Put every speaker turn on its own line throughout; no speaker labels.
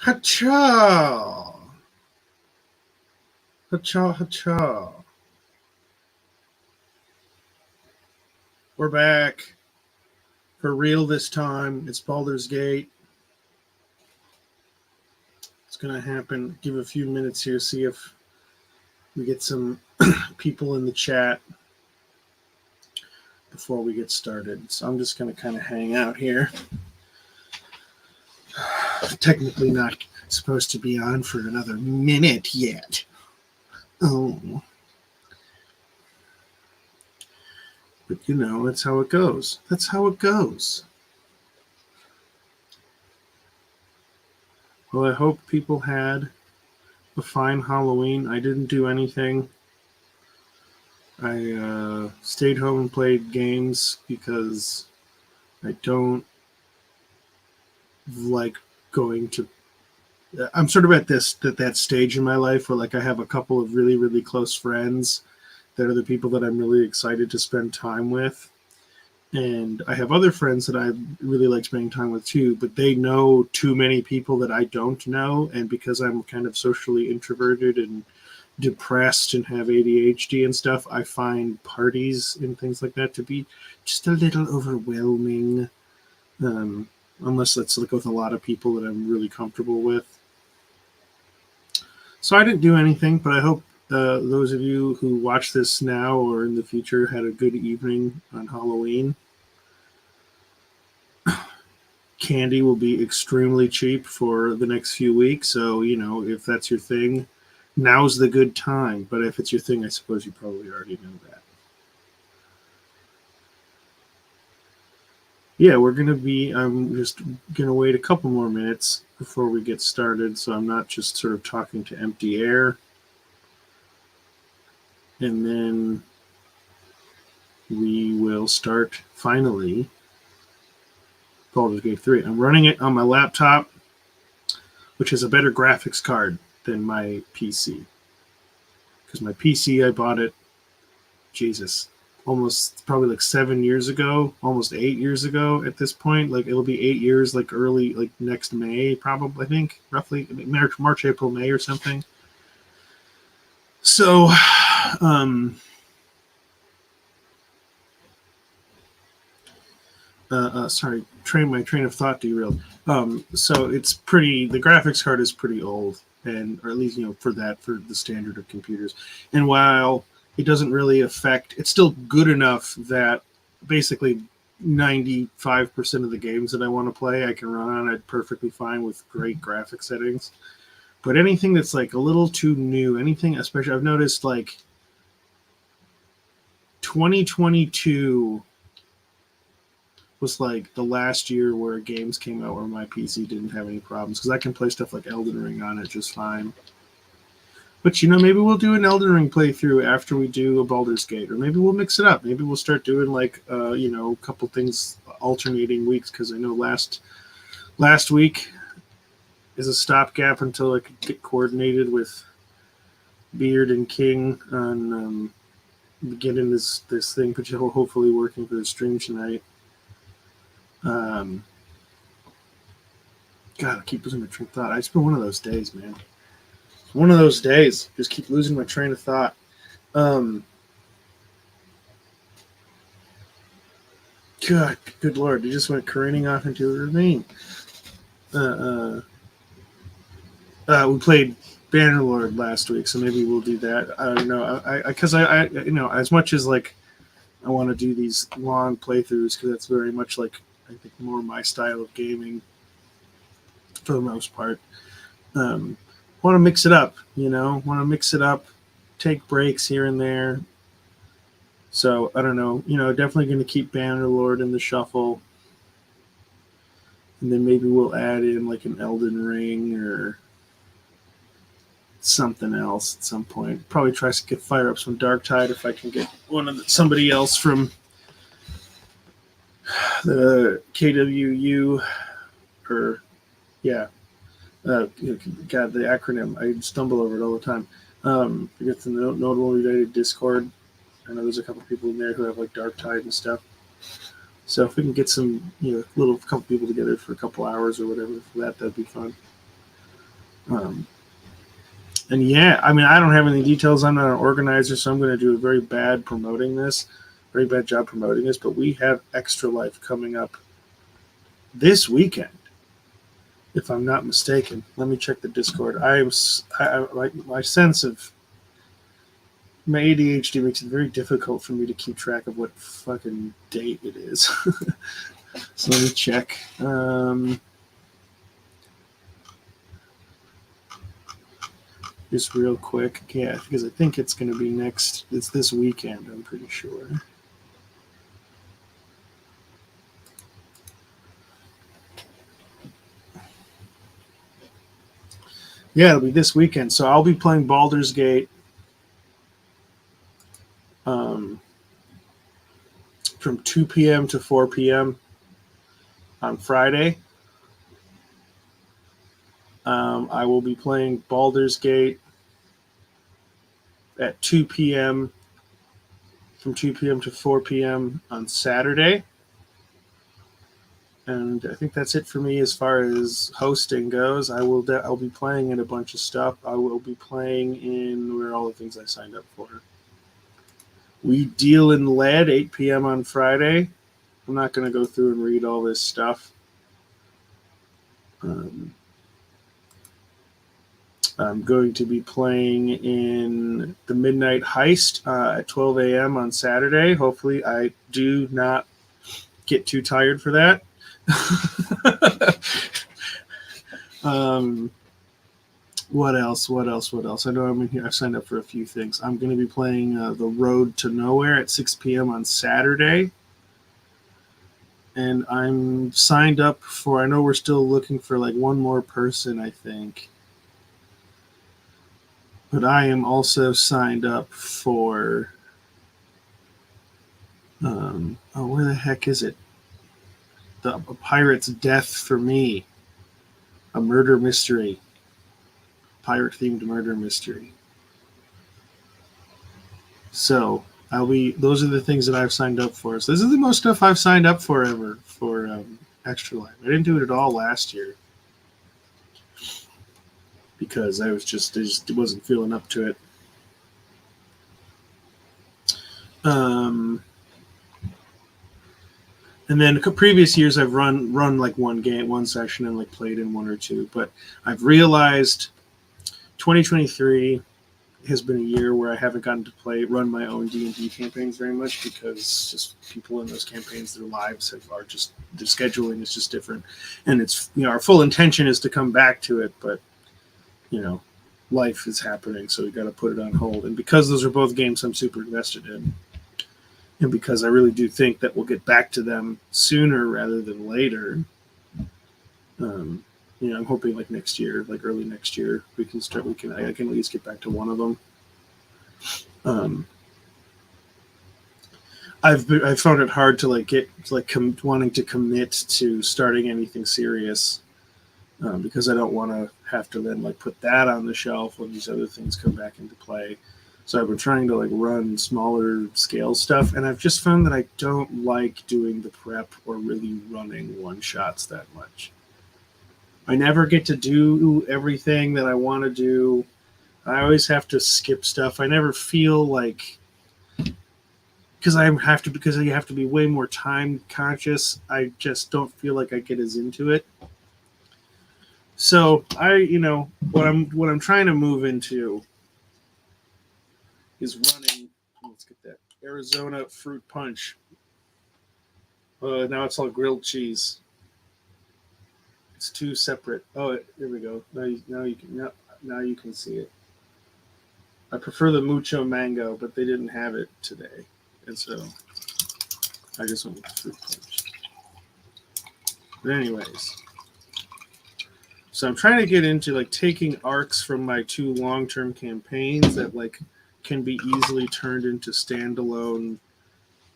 Hacha! Hacha, hacha. We're back. For real this time. It's Baldur's Gate. It's going to happen. Give a few minutes here, see if we get some people in the chat before we get started. So I'm just going to kind of hang out here. Technically not supposed to be on for another minute yet. Oh. But you know, that's how it goes. That's how it goes. Well, I hope people had a fine Halloween. I didn't do anything. I stayed home and played games because I don't like going to. I'm sort of at that stage in my life where like I have a couple of really, really close friends that are the people that I'm really excited to spend time with. And I have other friends that I really like spending time with too, but they know too many people that I don't know. And because I'm kind of socially introverted and depressed and have ADHD and stuff, I find parties and things like that to be just a little overwhelming. Unless it's like with a lot of people that I'm really comfortable with. So I didn't do anything, but I hope those of you who watch this now or in the future had a good evening on Halloween. Candy will be extremely cheap for the next few weeks, so you know, if that's your thing, now's the good time. But if it's your thing, I suppose you probably already know that. Yeah, I'm just gonna wait a couple more minutes before we get started, so I'm not just sort of talking to empty air. And then we will start finally Baldur's Gate 3. I'm running it on my laptop, which has a better graphics card than my PC. Because my PC, I bought it, Jesus, almost probably like 7 years ago, almost 8 years ago at this point. Like it'll be 8 years, like early, like next May, probably, I think, roughly March, April, May or something. So, sorry, my train of thought derailed. So it's pretty. The graphics card is pretty old, or at least for the standard of computers. And while it doesn't really affect, it's still good enough that basically 95% of the games that I want to play, I can run on it perfectly fine with great graphic settings. But anything that's like a little too new, anything, especially I've noticed like 2022 was like the last year where games came out where my PC didn't have any problems because I can play stuff like Elden Ring on it just fine. But maybe we'll do an Elden Ring playthrough after we do a Baldur's Gate, or maybe we'll mix it up. Maybe we'll start doing like a couple things alternating weeks because I know last week is a stopgap until I could get coordinated with Beard and King on getting this thing, which hopefully working for the stream tonight. God, I keep losing my train of thought. It's been one of those days, man. One of those days. Just keep losing my train of thought. God, good Lord. You just went careening off into a ravine. We played Bannerlord last week, so maybe we'll do that. I don't know. Because I as much as like I want to do these long playthroughs, because that's very much like I think more my style of gaming for the most part. Want to mix it up, take breaks here and there. So I don't know, definitely going to keep Bannerlord in the shuffle. And then maybe we'll add in like an Elden Ring or something else at some point. Probably try to fire up some Darktide if I can get somebody else from the KWU or God, the acronym, I stumble over it all the time. I get the Notable United Discord. I know there's a couple people in there who have like Darktide and stuff. So if we can get some, couple people together for a couple hours or whatever for that, that'd be fun. Um, and yeah, I mean, I don't have any details. I'm not an organizer, so I'm going to do a very bad job promoting this. But we have Extra Life coming up this weekend, if I'm not mistaken. Let me check the Discord. My sense of my ADHD makes it very difficult for me to keep track of what fucking date it is. So let me check. Just real quick. Yeah, because I think it's going to be it's this weekend, I'm pretty sure. Yeah, it'll be this weekend. So I'll be playing Baldur's Gate um, from 2 p.m. to 4 p.m. on Friday. I will be playing Baldur's Gate at 2 p.m. from 2 p.m. to 4 p.m. on Saturday. And I think that's it for me as far as hosting goes. I'll be playing in a bunch of stuff. I will be playing in where all the things I signed up for. We deal in lead 8 p.m. on Friday. I'm not going to go through and read all this stuff. I'm going to be playing in the Midnight Heist at 12 a.m. on Saturday. Hopefully, I do not get too tired for that. What else? I know I'm in here. I've signed up for a few things. I'm going to be playing The Road to Nowhere at 6 p.m. on Saturday. And I'm signed up for, I know we're still looking for like one more person, I think. But I am also signed up for, where the heck is it? A Pirate's Death for Me. A murder mystery. Pirate themed murder mystery. So those are the things that I've signed up for. So this is the most stuff I've signed up for ever for Extra Life. I didn't do it at all last year because I just wasn't feeling up to it. And then previous years I've run like one session and like played in one or two, but I've realized 2023 has been a year where I haven't gotten to run my own D&D campaigns very much because just people in those campaigns, their lives their scheduling is just different, and it's our full intention is to come back to it, but life is happening, so we got to put it on hold. And because those are both games I'm super invested in, and because I really do think that we'll get back to them sooner rather than later, I'm hoping like next year, like early next year, I can at least get back to one of them. I've found it hard to wanting to commit to starting anything serious because I don't want to have to then like put that on the shelf when these other things come back into play. So I've been trying to like run smaller scale stuff, and I've just found that I don't like doing the prep or really running one shots that much. I never get to do everything that I want to do. I always have to skip stuff. I never feel like because you have to be way more time conscious. I just don't feel like I get as into it. So what I'm trying to move into is running. Let's get that Arizona fruit punch. Now it's all grilled cheese. It's two separate. Oh, here we go. Now you can see it. I prefer the mucho mango, but they didn't have it today, and so I just went with the fruit punch. But anyways, so I'm trying to get into like taking arcs from my two long-term campaigns that like can be easily turned into standalone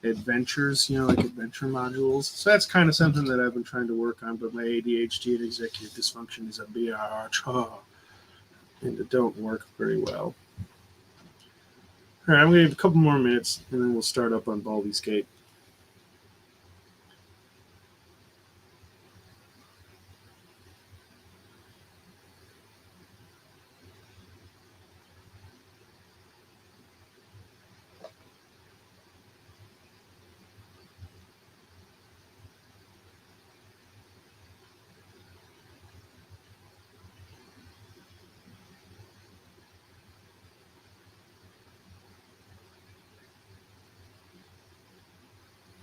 adventures, like adventure modules. So that's kind of something that I've been trying to work on, but my ADHD and executive dysfunction is a bitch, and it don't work very well. All right, I'm going to have a couple more minutes, and then we'll start up on Baldur's Gate.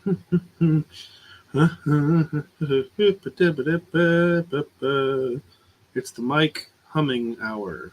It's the mic humming hour.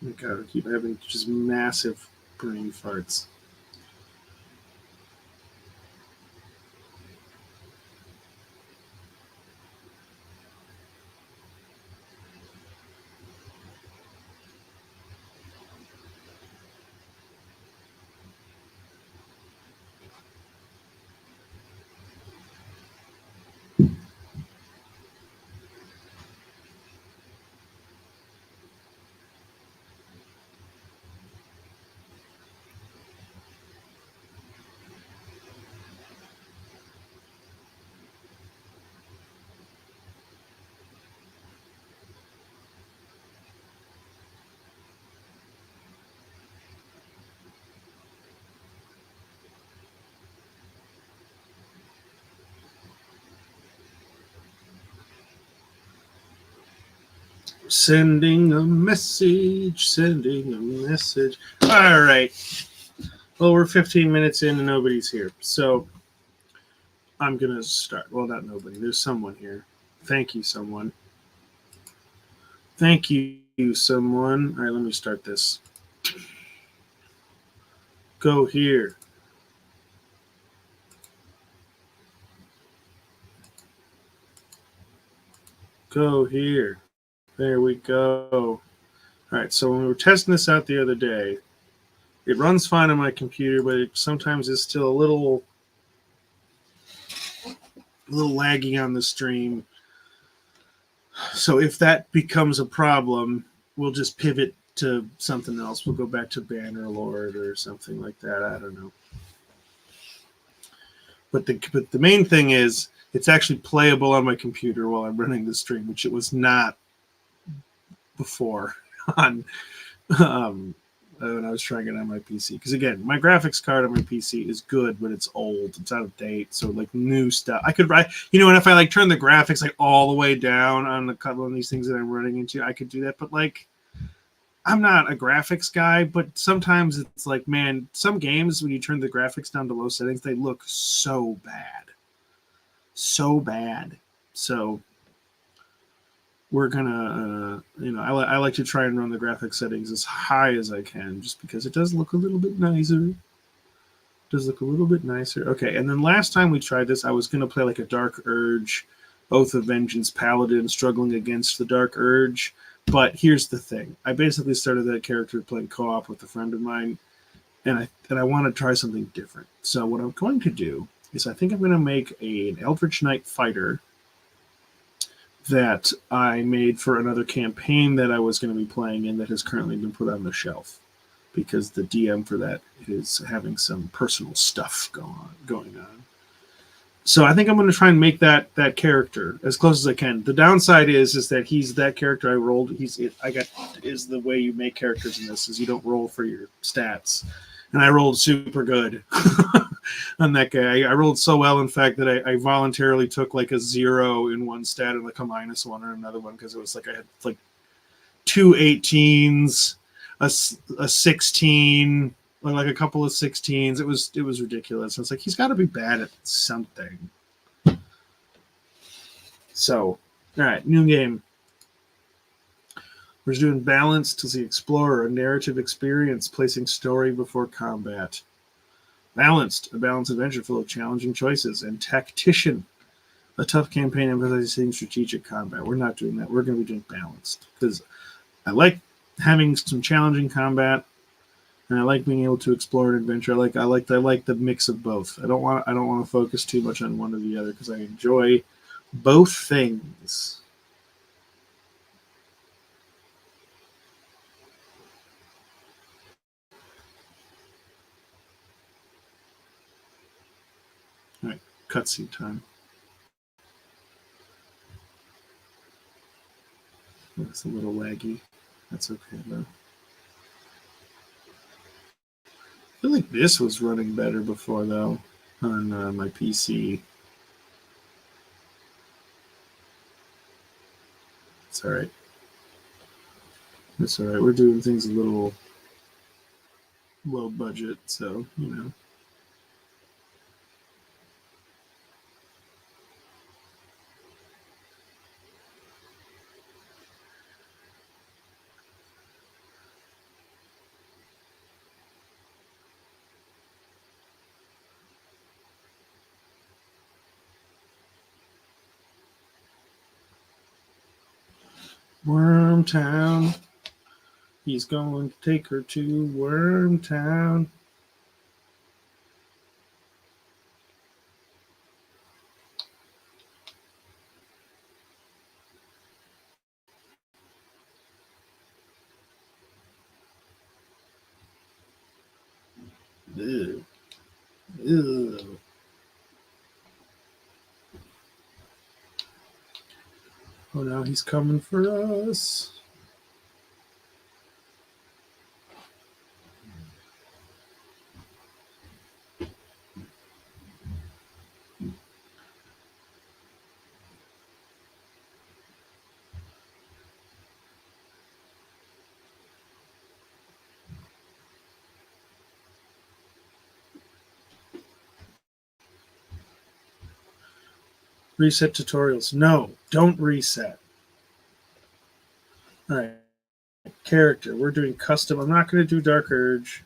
Oh my God, I keep having just massive brain farts. Sending a message, sending a message. All right. Well, we're 15 minutes in and nobody's here. So I'm going to start. Well, not nobody. There's someone here. Thank you, someone. Thank you, someone. All right, let me start this. Go here. Go here. There we go. All right, so when we were testing this out the other day, it runs fine on my computer, but it sometimes is still a little laggy on the stream. So if that becomes a problem, we'll just pivot to something else. We'll go back to Bannerlord or something like that. I don't know. But the main thing is it's actually playable on my computer while I'm running the stream, which it was not before on when I was trying it on my PC. Because again, my graphics card on my PC is good, but it's old. It's out of date. So like new stuff, I could write. And if I like turn the graphics like all the way down on a couple of these things that I'm running into, I could do that. But like, I'm not a graphics guy. But sometimes it's like, man, some games when you turn the graphics down to low settings, they look so bad, so bad. So we're gonna, I like to try and run the graphic settings as high as I can, just because it does look a little bit nicer. Okay, and then last time we tried this, I was gonna play like a Dark Urge, Oath of Vengeance Paladin struggling against the Dark Urge. But here's the thing: I basically started that character playing co-op with a friend of mine, and I want to try something different. So what I'm going to do is I think I'm going to make an Eldritch Knight fighter that I made for another campaign that I was going to be playing in that has currently been put on the shelf because the DM for that is having some personal stuff going on. So I think I'm going to try and make that character as close as I can. The downside is that he's that character I rolled. Is the way you make characters in this is you don't roll for your stats, and I rolled super good on that guy. I rolled so well, in fact, that I voluntarily took like a 0 in one stat and like a -1 in another one because it was like I had like 2 18s, a 16, like a couple of 16s. It was ridiculous. It's like he's got to be bad at something. So, all right, new game. We're just doing balanced as the explorer, a narrative experience, placing story before combat. Balanced, a balanced adventure full of challenging choices, and tactician, a tough campaign emphasizing strategic combat. We're not doing that. We're going to be doing balanced because I like having some challenging combat, and I like being able to explore an adventure. I like the mix of both. I don't want to focus too much on one or the other because I enjoy both things. cutscene time. It's a little laggy. That's okay though. I feel like this was running better before though on my PC. It's all right. It's all right. We're doing things a little low budget, so you know. Wormtown. He's going to take her to Wormtown. Ew. Ew. Oh, now he's coming for us. Reset tutorials. No, don't reset. All right. Character. We're doing custom. I'm not going to do Dark Urge.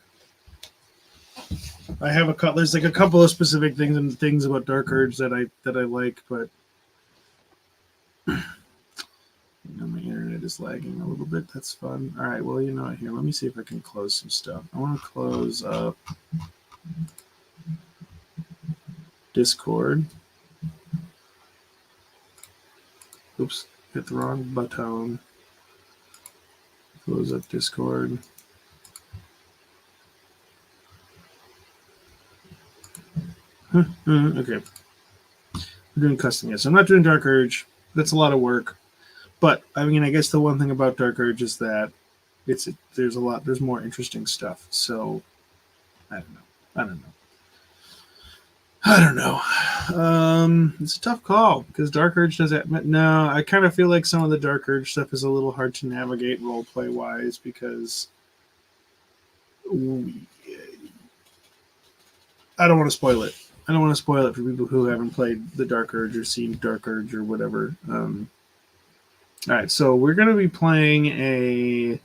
I have a couple. There's like a couple of specific things about Dark Urge that I like, but you know, my internet is lagging a little bit. That's fun. All right. Well, you know what? Here, let me see if I can close some stuff. I want to close up Discord. Oops, hit the wrong button. Close up Discord. Okay. We're doing custom. Yes, I'm not doing Dark Urge. That's a lot of work. But I mean, I guess the one thing about Dark Urge is that there's more interesting stuff. So I don't know. It's a tough call because Dark Urge does that. No, I kind of feel like some of the Dark Urge stuff is a little hard to navigate role play wise because I don't want to spoil it. I don't want to spoil it for people who haven't played the Dark Urge or seen Dark Urge or whatever. All right, so we're going to be playing a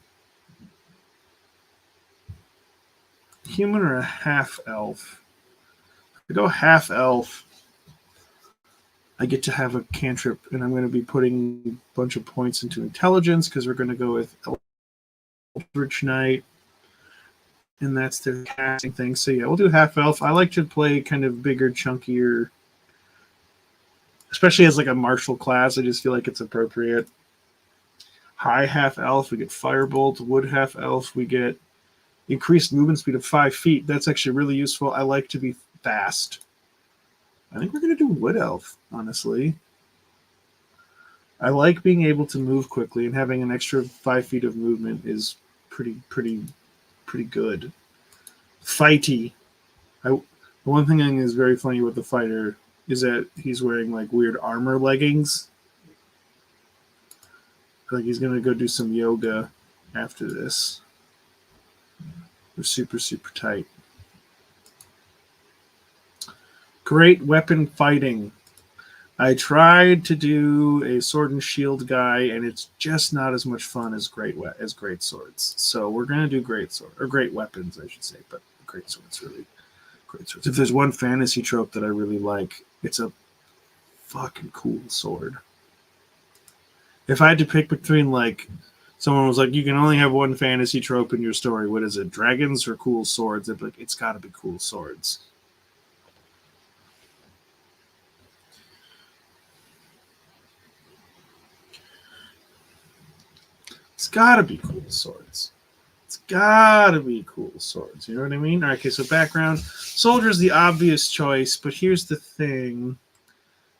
human or a half elf. If I go half elf, I get to have a cantrip, and I'm going to be putting a bunch of points into intelligence because we're going to go with Eldritch Knight, and that's their casting thing. So yeah, we'll do half elf. I like to play kind of bigger, chunkier, especially as like a martial class. I just feel like it's appropriate. High half elf, we get firebolt. Wood half elf, we get increased movement speed of 5 feet. That's actually really useful. I like to be fast. I think we're going to do wood elf, honestly. I like being able to move quickly, and having an extra 5 feet of movement is pretty good. Fighty. The one thing I think is very funny with the fighter is that he's wearing like weird armor leggings. Like he's going to go do some yoga after this. They're super tight. Great weapon fighting. I tried to do a sword and shield guy, and it's just not as much fun as great swords. So we're gonna do great sword or great weapons, I should say, but great swords really. Great swords. If there's one fantasy trope that I really like, it's a fucking cool sword. If I had to pick between like someone was like, you can only have one fantasy trope in your story. What is it? Dragons or cool swords? I'd be like, it's got to be cool swords. It's got to be cool swords. It's gotta be cool swords. You know what I mean? All right, okay, so background. Soldier's the obvious choice, but here's the thing.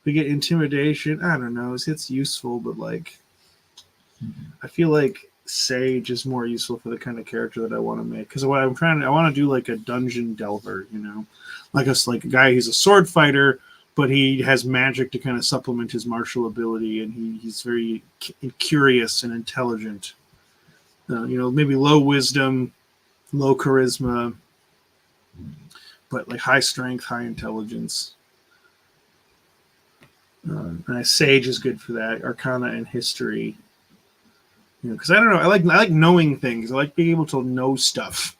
We get intimidation. I don't know. It's useful, but like, I feel like Sage is more useful for the kind of character that I want to make. Because what I want to do like a dungeon delver, you know, like a guy who's a sword fighter, but he has magic to kind of supplement his martial ability, and he's very curious and intelligent. You know, maybe low wisdom, low charisma, but like high strength, high intelligence. And Sage is good for that. Arcana and history. You know, because I don't know, I like knowing things. I like being able to know stuff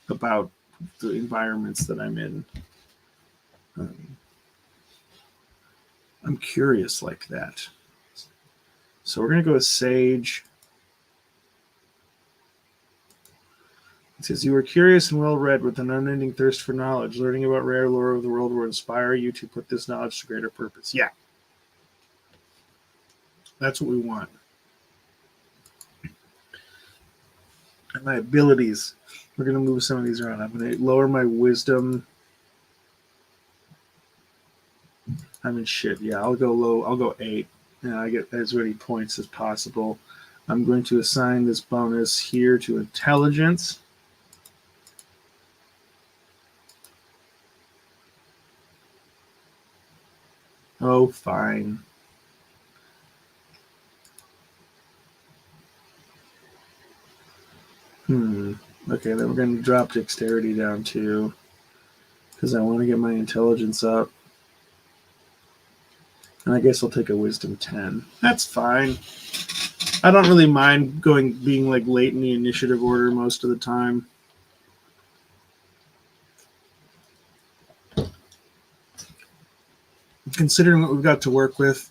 about the environments that I'm in. I'm curious like that. So we're gonna go with Sage. It says you are curious and well read with an unending thirst for knowledge. Learning about rare lore of the world will inspire you to put this knowledge to greater purpose. Yeah, that's what we want. And my abilities. We're gonna move some of these around. I'm gonna lower my wisdom. I'm in shit. Yeah, I'll go low. I'll go 8. And I get as many points as possible. I'm going to assign this bonus here to intelligence. Oh, fine. Okay, then we're going to drop dexterity down too, because I want to get my intelligence up. And I guess I'll take a wisdom 10. That's fine. I don't really mind being like late in the initiative order most of the time. Considering what we've got to work with,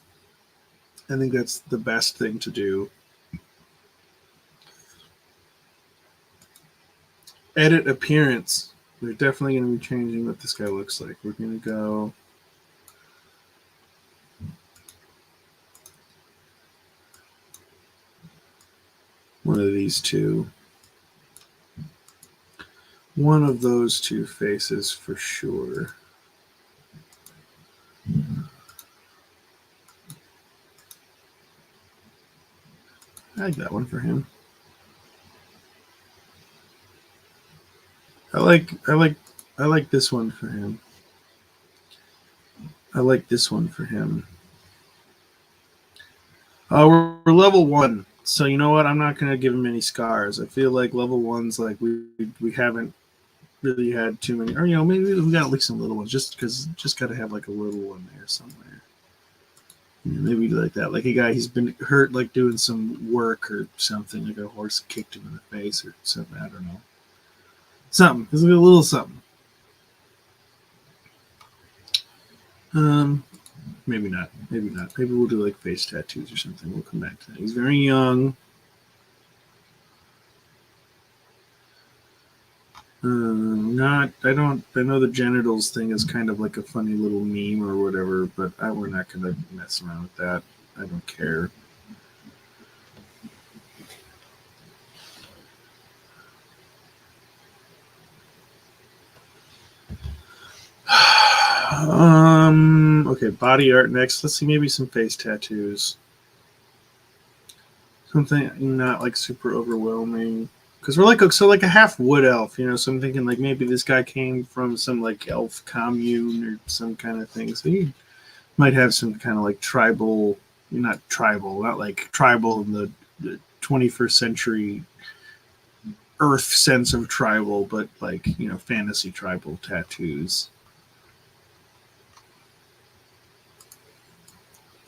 I think that's the best thing to do. Edit appearance. We're definitely going to be changing what this guy looks like. We're going to go one of these two. One of those two faces for sure. I like that one for him. I like this one for him. I like this one for him. We're level 1, so you know what? I'm not gonna give him any scars. I feel like level 1's like we haven't really had too many, or you know, maybe we got at least some little ones. Just got to have like a little one there somewhere. Maybe like that, like a guy he's been hurt, like doing some work or something, like a horse kicked him in the face or something. I don't know. Something. There's a little something. Maybe not. Maybe not. Maybe we'll do like face tattoos or something. We'll come back to that. He's very young. Not. I don't. I know the genitals thing is kind of like a funny little meme or whatever, but we're not going to mess around with that. I don't care. Okay, body art next. Let's see, maybe some face tattoos. Something not like super overwhelming. Because we're like a half wood elf, you know. So I'm thinking like maybe this guy came from some like elf commune or some kind of thing. So he might have some kind of like tribal, not like tribal in the 21st century Earth sense of tribal, but like, you know, fantasy tribal tattoos.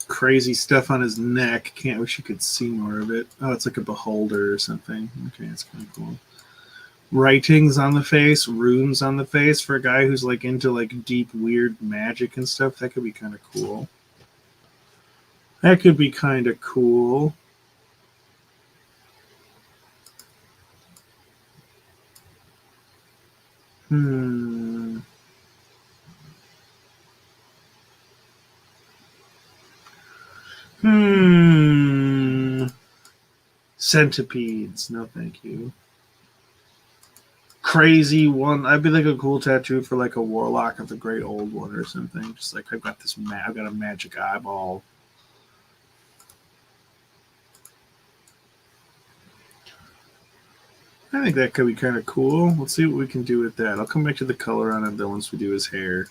Crazy stuff on his neck. Can't wish you could see more of it. Oh, it's like a beholder or something. Okay, that's kind of cool. Writings on the face, runes on the face for a guy who's like into like deep, weird magic and stuff. That could be kind of cool. That could be kind of cool. Hmm. Centipedes. No, thank you. crazy one. I'd be like a cool tattoo for like a warlock of the Great Old One or something. Just like I've got this, I've got a magic eyeball. I think that could be kind of cool. Let's see what we can do with that. I'll come back to the color on it though once we do his hair,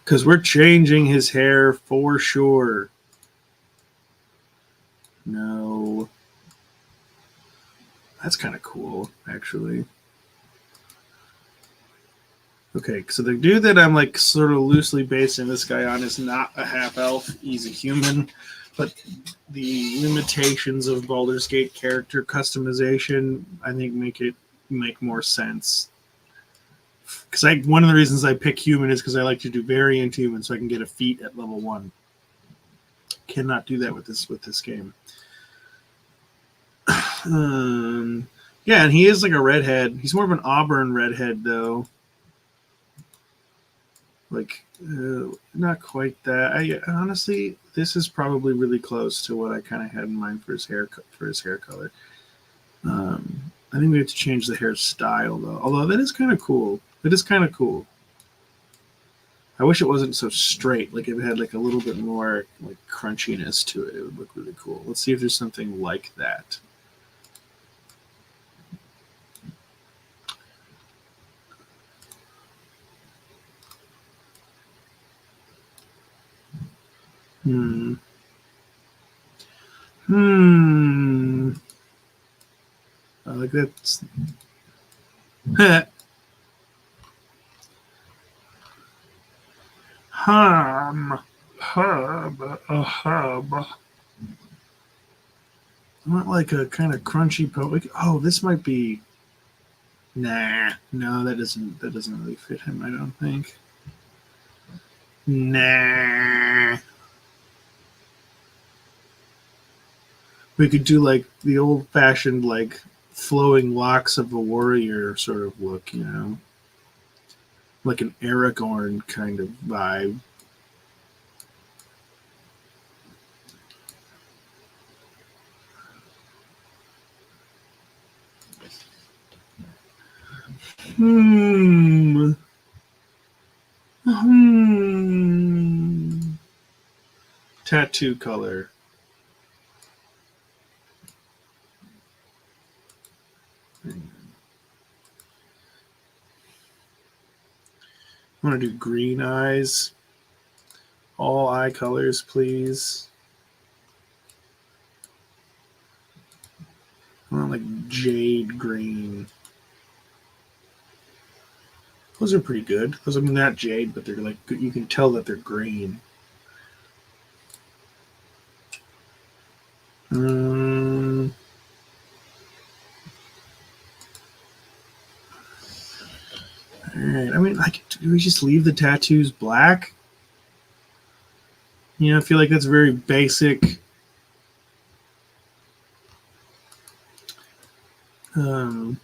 because we're changing his hair for sure. No, that's kind of cool, actually. Okay, so the dude that I'm like sort of loosely basing this guy on is not a half elf. He's a human, but the limitations of Baldur's Gate character customization, I think, make more sense. Because one of the reasons I pick human is because I like to do variant human, so I can get a feat at level 1. Cannot do that with this game. Yeah, and he is like a redhead. He's more of an auburn redhead, though. Like, not quite that. Honestly, this is probably really close to what I kind of had in mind for his hair color. I think we have to change the hairstyle though. Although that is kind of cool. It is kind of cool. I wish it wasn't so straight. Like if it had like a little bit more like crunchiness to it, it would look really cool. Let's see if there's something like that. I like that. Hub. A hub. I want like a kind of crunchy poke. Oh, this might be. Nah, no, that doesn't really fit him. I don't think. Nah. We could do like the old-fashioned like flowing locks of a warrior sort of look, you know, like an Aragorn kind of vibe. Tattoo color. I want to do green eyes. All eye colors, please. I want like jade green. Those are pretty good. Those are not jade, but they're like you can tell that they're green. Alright, I mean, like, do we just leave the tattoos black? You know, I feel like that's very basic. I don't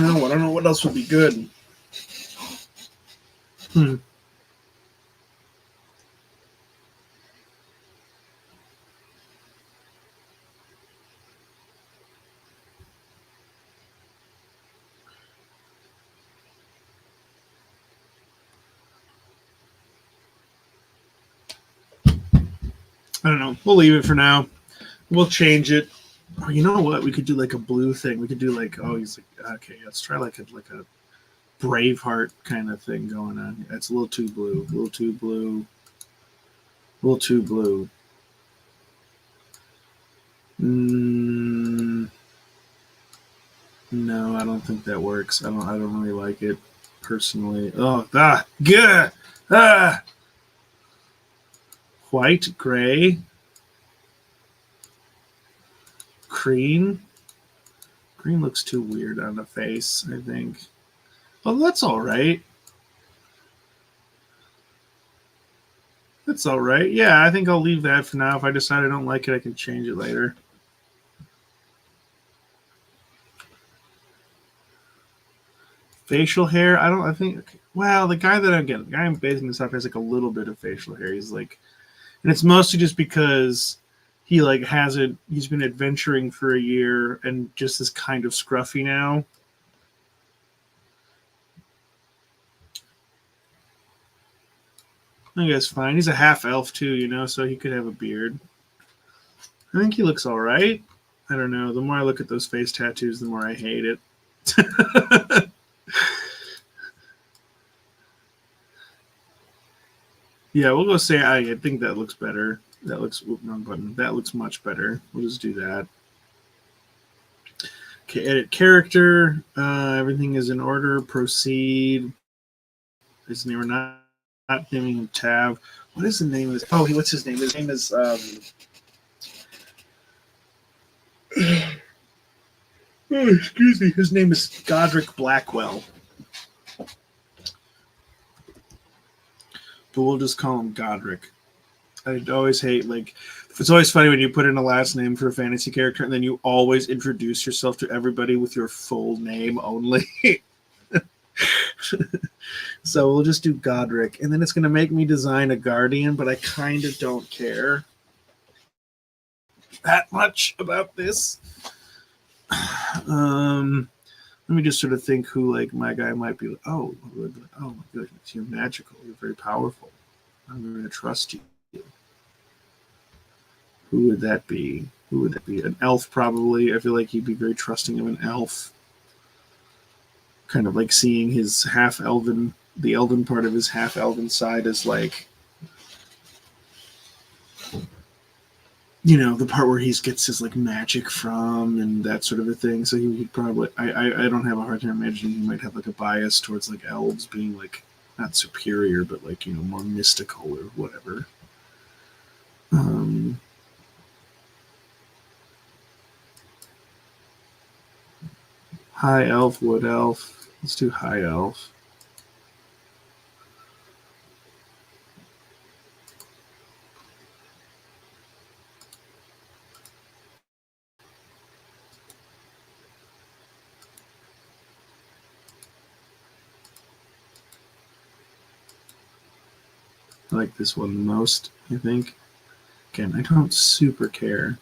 know. I don't know what else would be good. I don't know. We'll leave it for now. We'll change it. Oh, you know what? We could do like a blue thing. We could do like, oh, he's like, okay, let's try like a Braveheart kind of thing going on. It's a little too blue. A little too blue. A little too blue. No, I don't think that works. I don't really like it personally. Oh, gah, ah. White, gray, cream. Green looks too weird on the face, I think. Well, that's all right. That's all right. Yeah, I think I'll leave that for now. If I decide I don't like it, I can change it later. Facial hair, I think. Well, the guy I'm basing this off has like a little bit of facial hair. He's like, And it's mostly just because he like hasn't. He's been adventuring for a year and just is kind of scruffy now. I guess fine. He's a half elf too, you know, so he could have a beard. I think he looks all right. I don't know. The more I look at those face tattoos, the more I hate it. Yeah, we'll go say I think that looks better. That looks wrong button. That looks much better. We'll just do that. Okay, edit character. Everything is in order. Proceed. His name or not naming him Tav. What is the name of this? Oh, what's his name? His name is oh, excuse me. His name is Godric Blackwell. But we'll just call him Godric. I always hate, like, it's always funny when you put in a last name for a fantasy character and then you always introduce yourself to everybody with your full name only. So we'll just do Godric. And then it's going to make me design a Guardian, but I kind of don't care that much about this. Let me just sort of think who, like, my guy might be. Oh my goodness, you're magical. You're very powerful. I'm going to trust you. Who would that be? Who would that be? An elf, probably. I feel like he'd be very trusting of an elf. Kind of like seeing his half-elven, the elven part of his half-elven side as like, you know, the part where he gets his like magic from and that sort of a thing. So he'd probably, I don't have a hard time imagining he might have like a bias towards like elves being like not superior, but like, you know, more mystical or whatever. High elf, wood elf. Let's do high elf. I like this one the most, I think. Again, I don't super care.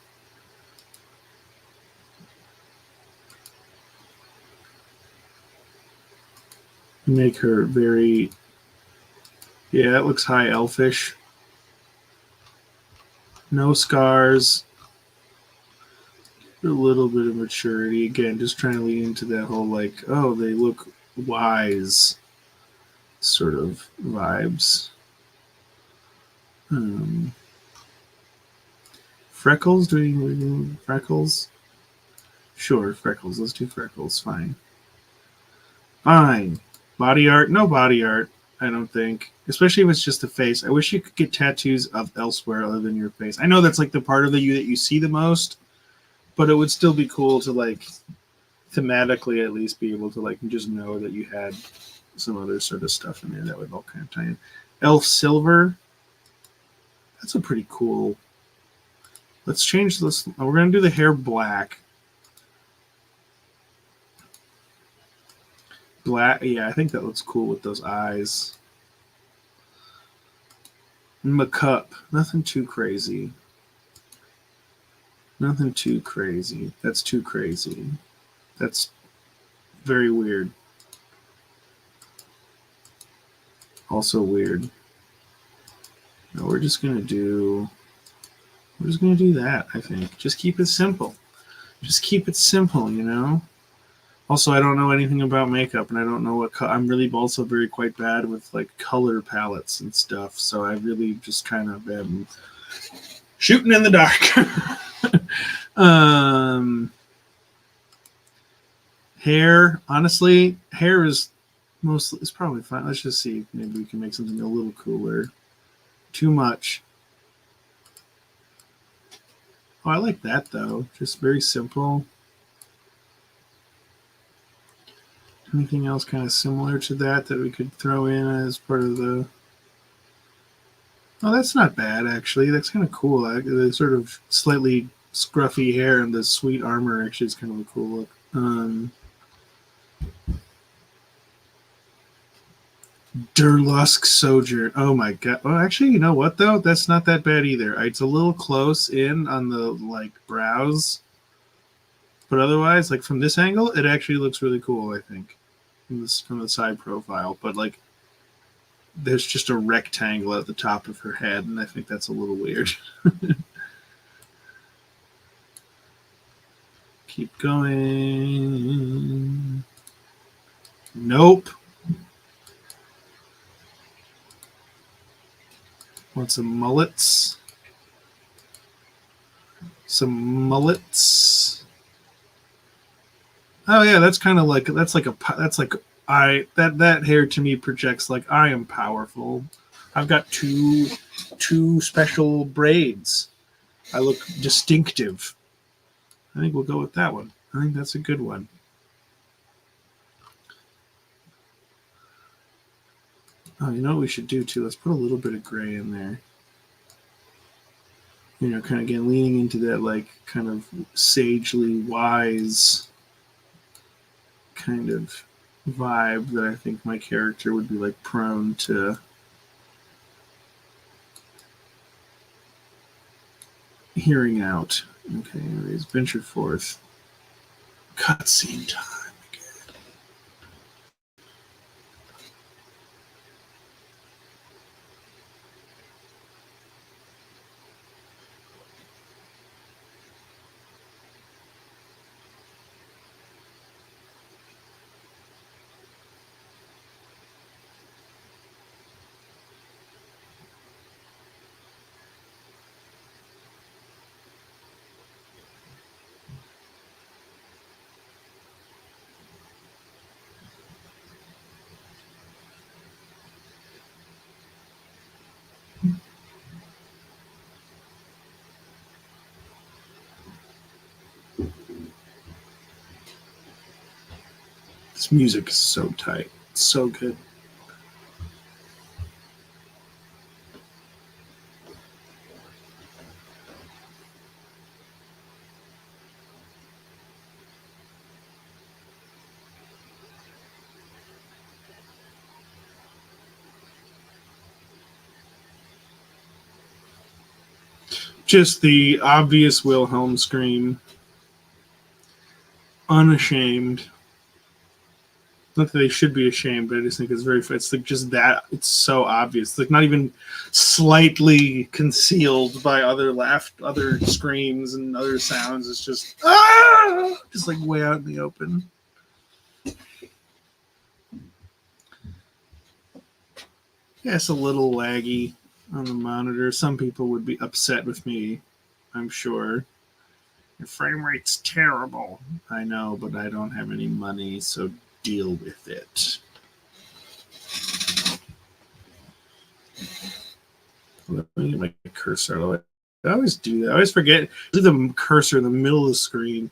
Make her very, yeah, that looks high elfish. No scars. A little bit of maturity. Again, just trying to lean into that whole like, oh, they look wise sort of vibes. Freckles? Do we do freckles? Sure, freckles. Let's do freckles. Fine. Fine. Body art? No body art, I don't think. Especially if it's just the face. I wish you could get tattoos of elsewhere other than your face. I know that's like the part of the you that you see the most, but it would still be cool to like thematically at least be able to like just know that you had some other sort of stuff in there that would all kind of tie in. Elf silver. That's a pretty cool. Let's change this. We're going to do the hair black. Black. Yeah, I think that looks cool with those eyes. McCup. Nothing too crazy. Nothing too crazy. That's too crazy. That's very weird. Also weird. No, we're just gonna do that, I think. Just keep it simple. Just keep it simple, you know? Also, I don't know anything about makeup, and I don't know what I'm really also very quite bad with like color palettes and stuff. So I really just kind of am shooting in the dark. Hair, honestly, hair is mostly, it's probably fine. Let's just see. Maybe we can make something a little cooler. Too much. Oh, I like that though. Just very simple. Anything else kind of similar to that we could throw in as part of the... Oh, that's not bad, actually. That's kind of cool. The sort of slightly scruffy hair and the sweet armor actually is kind of a cool look. Durlusk Sojourn. Oh my god. Well, actually, you know what though? That's not that bad either. It's a little close in on the like brows, but otherwise, like from this angle, it actually looks really cool. I think from the side profile, but like there's just a rectangle at the top of her head, and I think that's a little weird. Keep going. Nope. Want some mullets? Some mullets. Oh yeah, that's kind of like that's like I that hair to me projects like I am powerful. I've got two special braids. I look distinctive. I think we'll go with that one. I think that's a good one. Oh, you know what we should do too? Let's put a little bit of gray in there. You know, kind of again leaning into that like kind of sagely wise kind of vibe that I think my character would be like prone to hearing out. Okay, anyways, venture forth. Cutscene time. This music is so tight. It's so good. Just the obvious Wilhelm scream. Unashamed. Not that they should be ashamed, but I just think it's like just that it's so obvious. It's like not even slightly concealed by other screams and other sounds. It's just just like way out in the open. Yeah, it's a little laggy on the monitor. Some people would be upset with me, I'm sure. Your frame rate's terrible. I know, but I don't have any money, so deal with it. Let me get my cursor out of the way. I always do that. I always forget. Leave the cursor in the middle of the screen.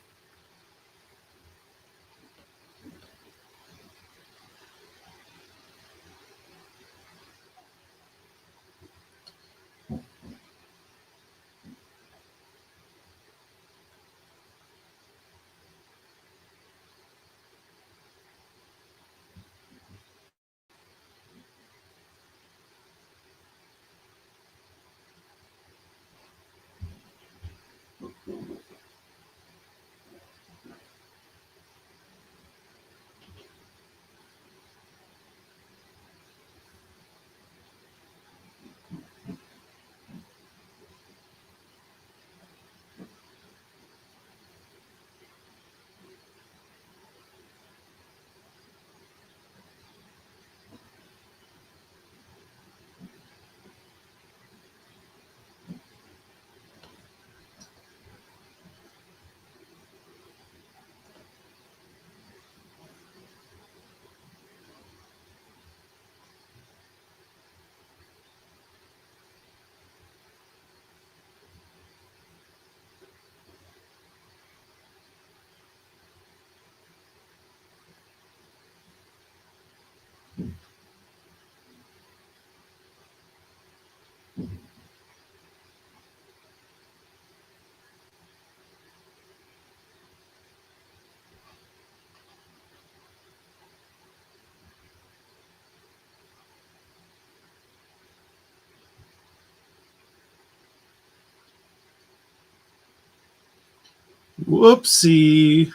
Whoopsie.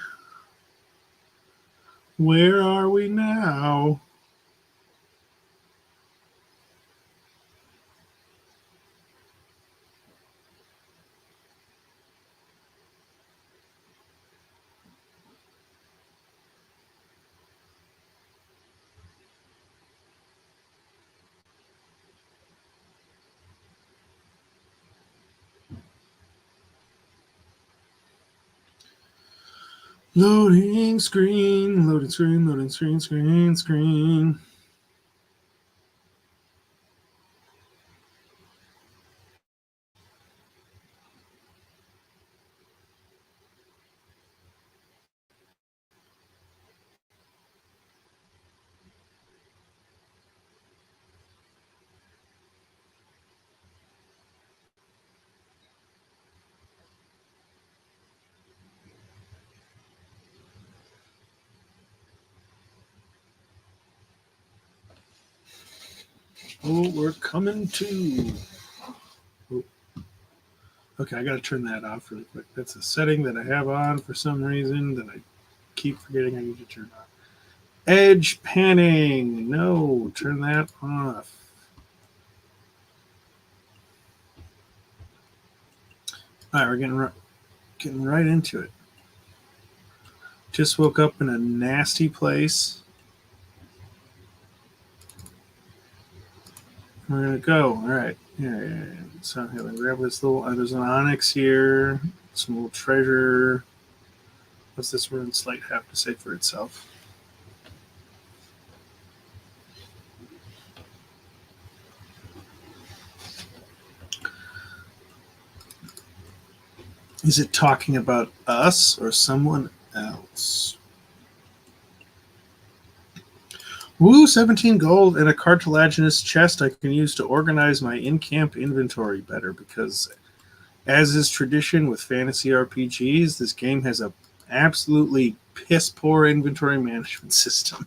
Where are we now? Loading screen, loading screen, loading screen, screen. Oh, we're coming to. Oh. Okay, I got to turn that off really quick. That's a setting that I have on for some reason that I keep forgetting I need to turn on. Edge panning. No, turn that off. All right, we're getting right into it. Just woke up in a nasty place. We're gonna go. All right. Yeah. So here, we grab this little. There's an onyx here. Some little treasure. What's this rune slate have to say for itself? Is it talking about us or someone else? Woo, 17 gold and a cartilaginous chest I can use to organize my in-camp inventory better because, as is tradition with fantasy RPGs, this game has a absolutely piss-poor inventory management system.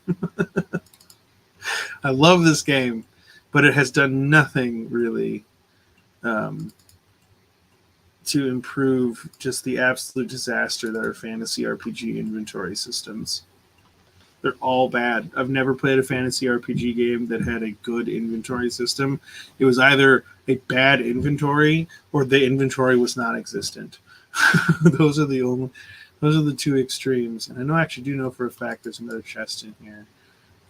I love this game, but it has done nothing really to improve just the absolute disaster that are fantasy RPG inventory systems. They're all bad. I've never played a fantasy RPG game that had a good inventory system. It was either a bad inventory or the inventory was non-existent. those are the two extremes. And I know I actually do know for a fact there's another chest in here.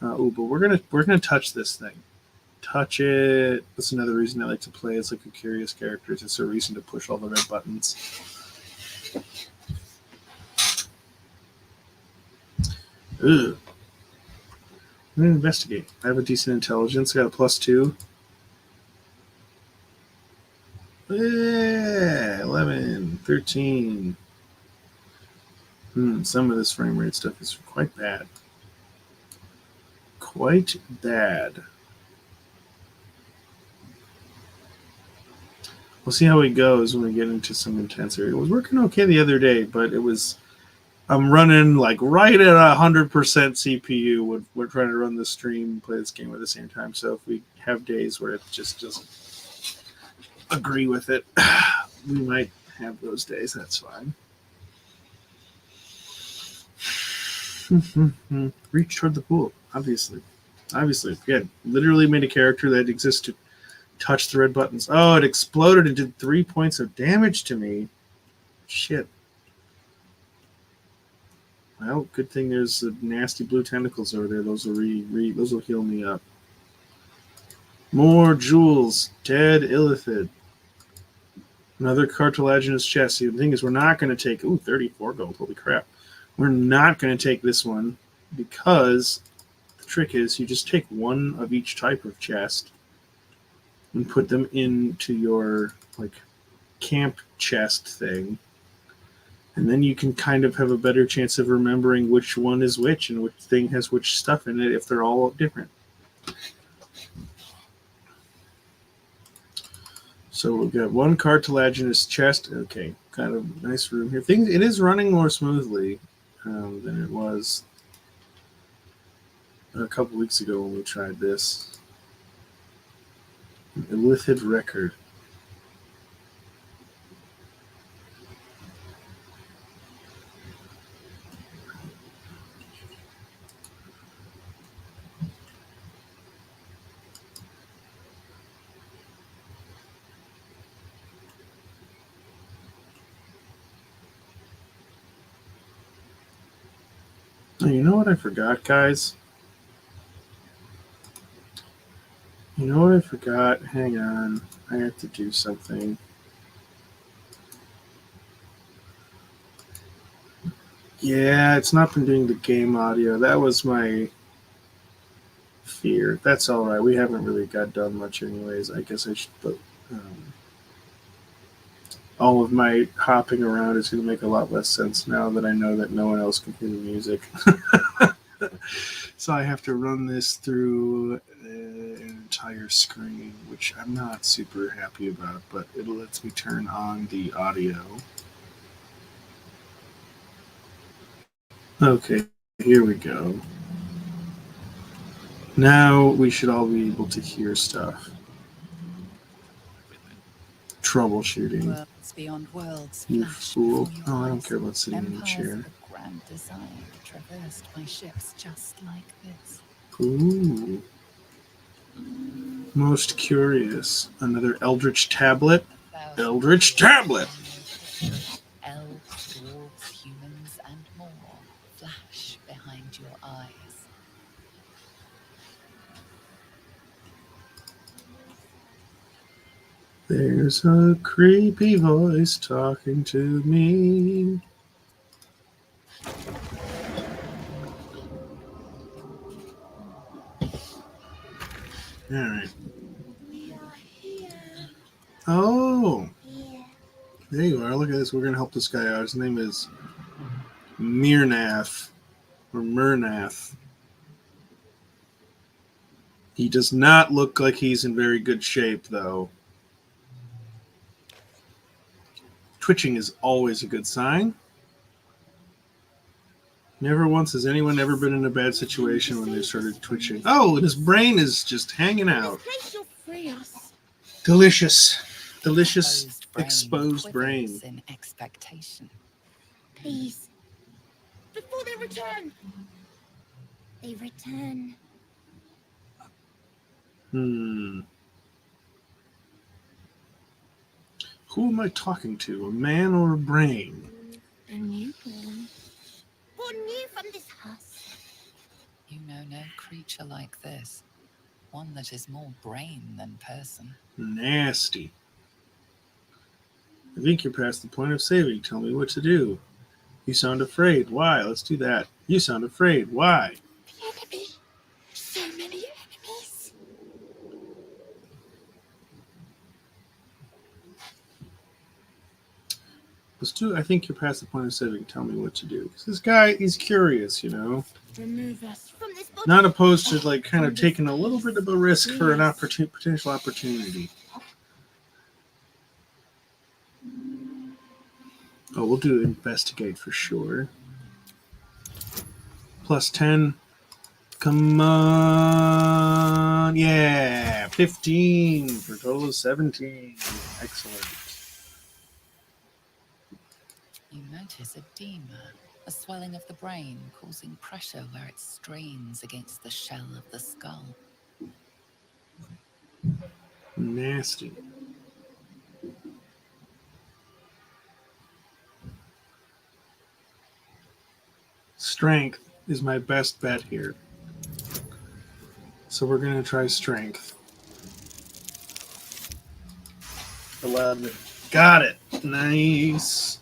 But we're gonna touch this thing. Touch it. That's another reason I like to play as like a curious character. It's a reason to push all the red buttons. Ugh. I'm gonna investigate. I have a decent intelligence. I got a +2. 11, 13. Some of this frame rate stuff is quite bad. Quite bad. We'll see how it goes when we get into some intense area. It was working okay the other day, but I'm running like right at 100% CPU. We're trying to run the stream and play this game at the same time. So if we have days where it just doesn't agree with it, we might have those days. That's fine. Reach toward the pool, obviously. Yeah, literally made a character that exists to touch the red buttons. Oh, it exploded and did 3 points of damage to me. Shit. Well, good thing there's nasty blue tentacles over there. Those will heal me up. More jewels. Dead Illithid. Another cartilaginous chest. The thing is, we're not going to take... 34 gold. Holy crap. We're not going to take this one because the trick is you just take one of each type of chest and put them into your like camp chest thing. And then you can kind of have a better chance of remembering which one is which and which thing has which stuff in it if they're all different. So we've got one cartilaginous chest. Okay, kind of nice room here. It is running more smoothly than it was a couple weeks ago when we tried this. An Illithid record. you know what I forgot, guys? You know what I forgot? Hang on. I have to do something. Yeah, it's not been doing the game audio. That was my fear. That's all right. We haven't really got done much anyways. I guess I should put... all of my hopping around is going to make a lot less sense now that I know that no one else can hear the music. So I have to run this through an entire screen, which I'm not super happy about, but it lets me turn on the audio. Okay, here we go. Now we should all be able to hear stuff. Troubleshooting.
Worlds beyond worlds
You
flash
fool.
before your
Oh, I don't
eyes.
care about sitting in a
Empires
chair.
of grand design traversed by ships just like this.
Ooh. Most curious. Another Eldritch tablet? Eldritch tablet!
Elves, dwarves, humans, and more flash behind your eyes.
There's a creepy voice talking to me. Alright. Oh! There you are. Look at this. We're going to help this guy out. His name is Myrnath. Or Myrnath. He does not look like he's in very good shape, though. Twitching is always a good sign. Never once has anyone ever been in a bad situation when they started twitching. Oh, and his brain is just hanging out. Delicious. Delicious exposed brain.
In expectation.
Please. Before they return. They return.
Who am I talking to? A man or a brain?
A newborn. Born new from this husk.
You know no creature like this. One that is more brain than person.
Nasty. I think you're past the point of saving. Tell me what to do. You sound afraid. Why? Let's do that. You sound afraid. Why?
The enemy. So many enemies.
Let's do. I think you're past the point of saving. Tell me what to do. Because this guy, he's curious, you know.
Remove us from this body.
Not opposed to like kind of taking a little bit of a risk for an potential opportunity. Oh, we'll do investigate for sure. Plus 10. Come on. Yeah. 15 for a total of 17. Excellent.
You notice edema, a swelling of the brain causing pressure where it strains against the shell of the skull.
Nasty. Strength is my best bet here. So we're going to try strength. 11. Got it. Nice.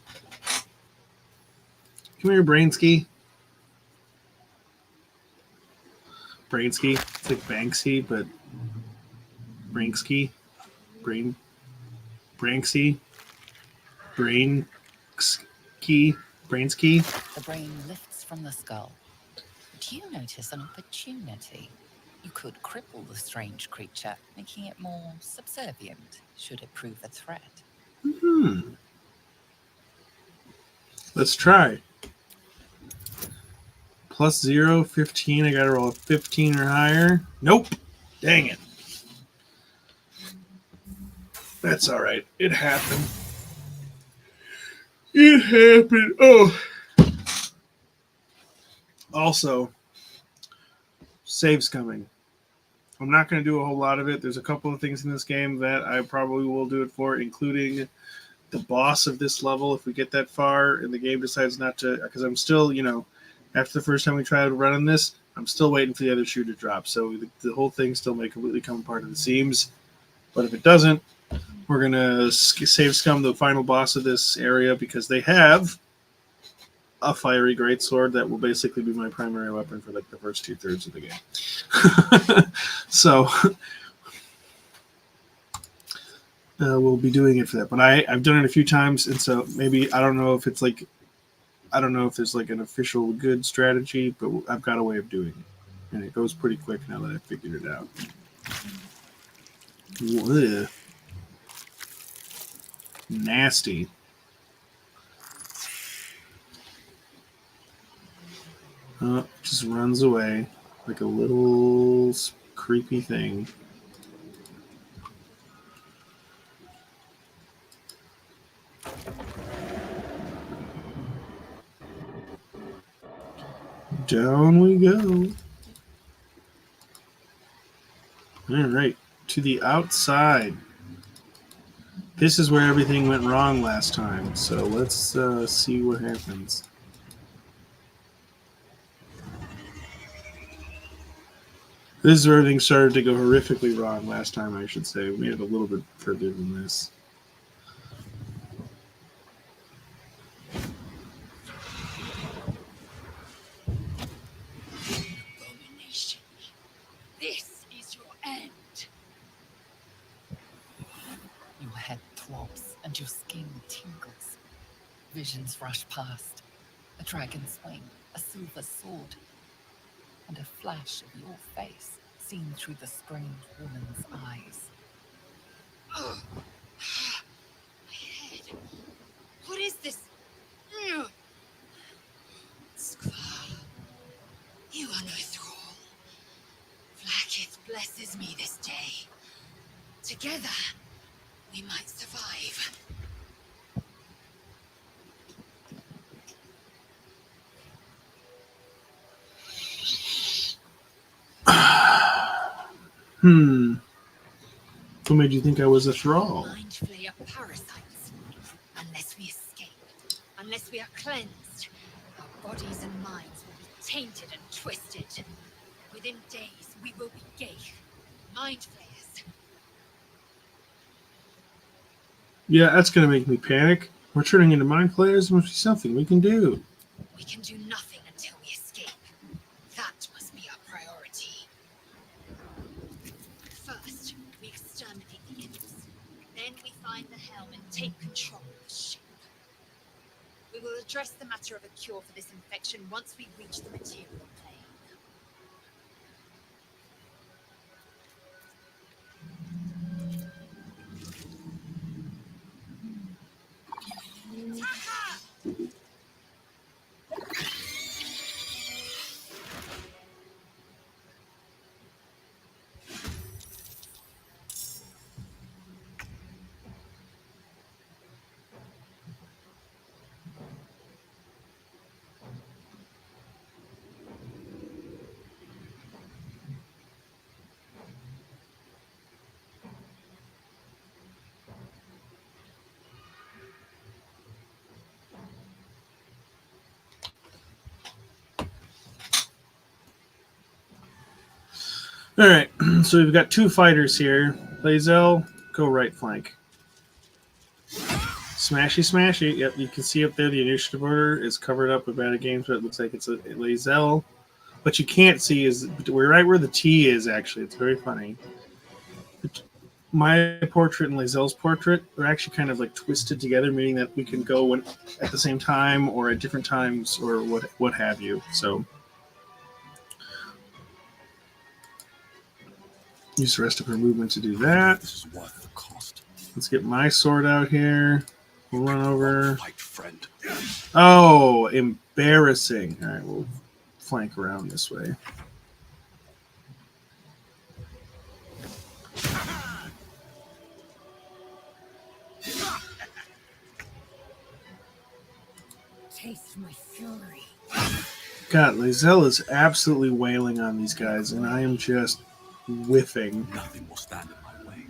Come here, Brainsky. Brainsky. It's like Banksy, but Brainsky. Branksy. Brainsky.
The brain lifts from the skull. But you notice an opportunity. You could cripple the strange creature, making it more subservient, should it prove a threat.
Let's try. Plus 0, 15. I gotta roll a 15 or higher. Nope. Dang it. That's alright. It happened. It happened. Oh. Also, save's coming. I'm not going to do a whole lot of it. There's a couple of things in this game that I probably will do it for, including the boss of this level if we get that far and the game decides not to, because I'm still, after the first time we tried running this, I'm still waiting for the other shoe to drop. So the whole thing still may completely come apart at the seams. But if it doesn't, we're going to save scum the final boss of this area because they have a fiery greatsword that will basically be my primary weapon for like the first 2/3 of the game. So we'll be doing it for that. But I've done it a few times, and so maybe I don't know if it's like I don't know if there's like an official good strategy, but I've got a way of doing it, and it goes pretty quick now that I've figured it out. Ugh. Nasty. Just runs away like a little creepy thing. Down we go. All right, to the outside. This is where everything went wrong last time, so let's see what happens. This is where everything started to go horrifically wrong last time, I should say. We made it a little bit further than this.
Abomination. This is your end.
Your head throbs and your skin tingles. Visions rush past. A dragon's wing, a silver sword, and a flash of your face seen through the strange woman's eyes.
Ugh. My head. What is this? Ugh. Skvar, you are no thrall. Vlaakith blesses me this day. Together, we might survive.
What made you think I was a thrall?
Mind flayer parasites. Unless we escape, unless we are cleansed, our bodies and minds will be tainted and twisted. Within days, we will be Geich, mind flayers.
Yeah, that's going to make me panic. We're turning into mind players. Must be something we can do.
We can do nothing until we escape. That must be our priority. First, we exterminate the imps. Then we find the helm and take control of the ship. We will address the matter of a cure for this infection once we reach the material plane.
All right, so we've got two fighters here. Lae'zel, go right flank. Smashy, smashy. Yep, you can see up there the initiative order is covered up with bad games, but it looks like it's a Lae'zel. What you can't see is we're right where the T is, actually. It's very funny. My portrait and Lae'zel's portrait are actually kind of like twisted together, meaning that we can go at the same time or at different times or what have you. So use the rest of her movement to do that.
This is worth the cost.
Let's get my sword out here. We'll run over.
Fight, friend.
Oh, embarrassing. All right, we'll flank around this way.
Taste my fury.
God, Lae'zel is absolutely wailing on these guys, and I am just whiffing.
Nothing will stand in my way.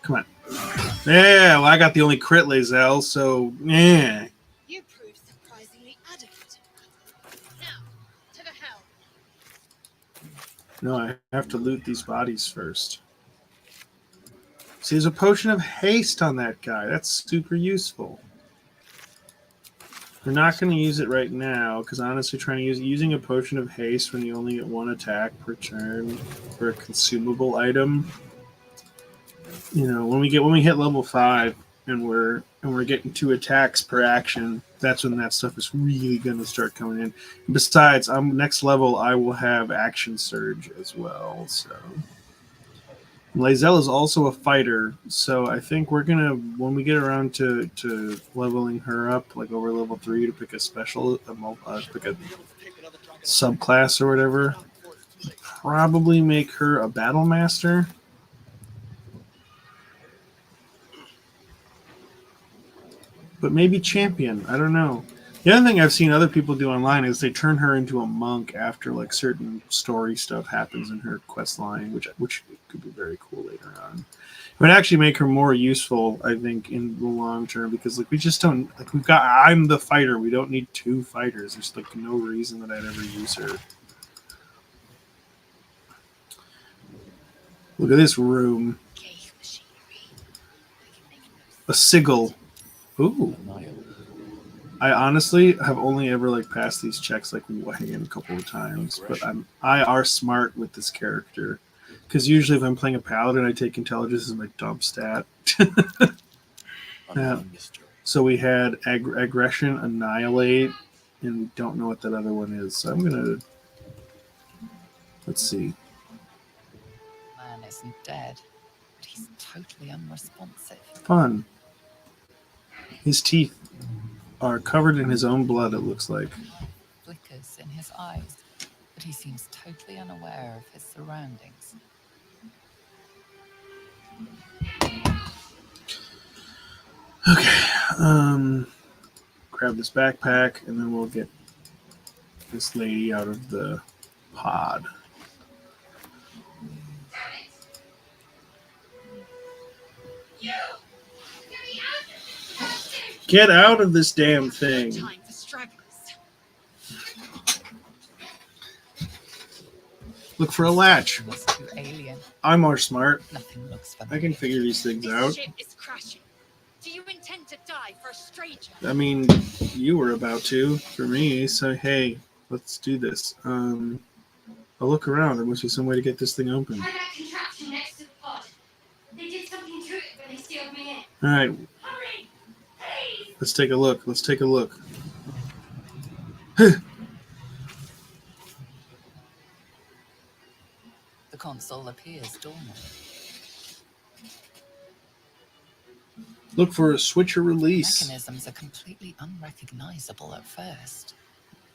Come on. Yeah, well, I got the only crit Lae'zel, so yeah.
You prove surprisingly adequate. Now,
No, I have to loot these bodies first. See, there's a potion of haste on that guy. That's super useful. We're not going to use it right now because honestly, using a potion of haste when you only get one attack per turn for a consumable item. You know, when we hit level 5 and we're getting 2 attacks per action, that's when that stuff is really going to start coming in. And besides, next level I will have action surge as well. So. Lae'zel is also a fighter, so I think we're gonna, when we get around to leveling her up, like over level 3, to pick a pick a subclass or whatever, probably make her a battle master. But maybe champion. I don't know. The other thing I've seen other people do online is they turn her into a monk after like certain story stuff happens in her quest line, which could be very cool later on. It would actually make her more useful, I think, in the long term because like we just don't like I'm the fighter. We don't need 2 fighters. There's like no reason that I'd ever use her. Look at this room. A sigil. Ooh. I honestly have only ever like passed these checks like whang a couple of times, but I are smart with this character because usually if I'm playing a paladin, I take intelligence as my dump stat. So we had aggression, annihilate, and we don't know what that other one is. So I'm gonna let's see.
Man isn't dead, but he's totally unresponsive.
Fun. His teeth are covered in his own blood, it looks like.
Flickers in his eyes, but he seems totally unaware of his surroundings.
Okay. Grab this backpack, and then we'll get this lady out of the pod. Get out of this damn thing. Look for a latch. I'm more smart.
Nothing looks
I can figure these things out.
Ship is crashing. Do you intend to die for a stranger?
I mean, you were about to for me, so hey, let's do this. I'll look around. There must be some way to get this thing open.
Try that contraption next to the pod. They did something to it when they sealed me in.
All right.
Hurry! Please!
Let's take a look. Let's take a look.
The console appears dormant.
Look for a switch or release.
Mechanisms are completely unrecognizable at first.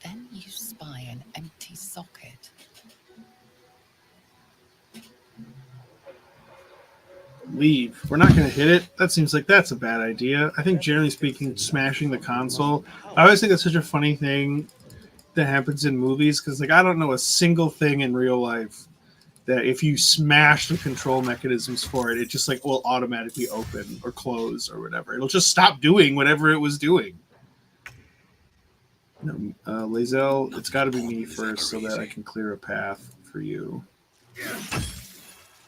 Then you spy an empty socket.
Leave. We're not going to hit it. That seems like that's a bad idea. I think generally speaking, smashing the console, I always think that's such a funny thing that happens in movies because like I don't know a single thing in real life that if you smash the control mechanisms for it, it just like will automatically open or close or whatever. It'll just stop doing whatever it was doing. No, Lae'zel, it's got to be me first so that I can clear a path for you.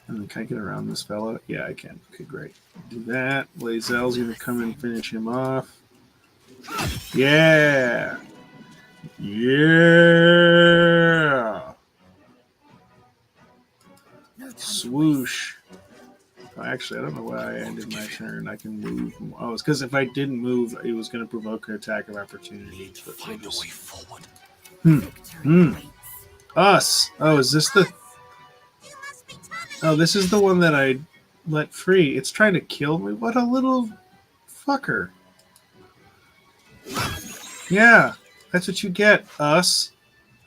And then can I get around this fella? Yeah, I can. Okay, great. Do that. Lae'zel's going to come and finish him off. Yeah! Yeah! Swoosh. Oh, actually, I don't know why I ended my turn. I can move. Oh, it's because if I didn't move, it was going to provoke an attack of opportunity. But
Find a way forward.
Us. Oh, is this the... Oh, this is the one that I let free. It's trying to kill me. What a little fucker. Yeah, that's what you get, us.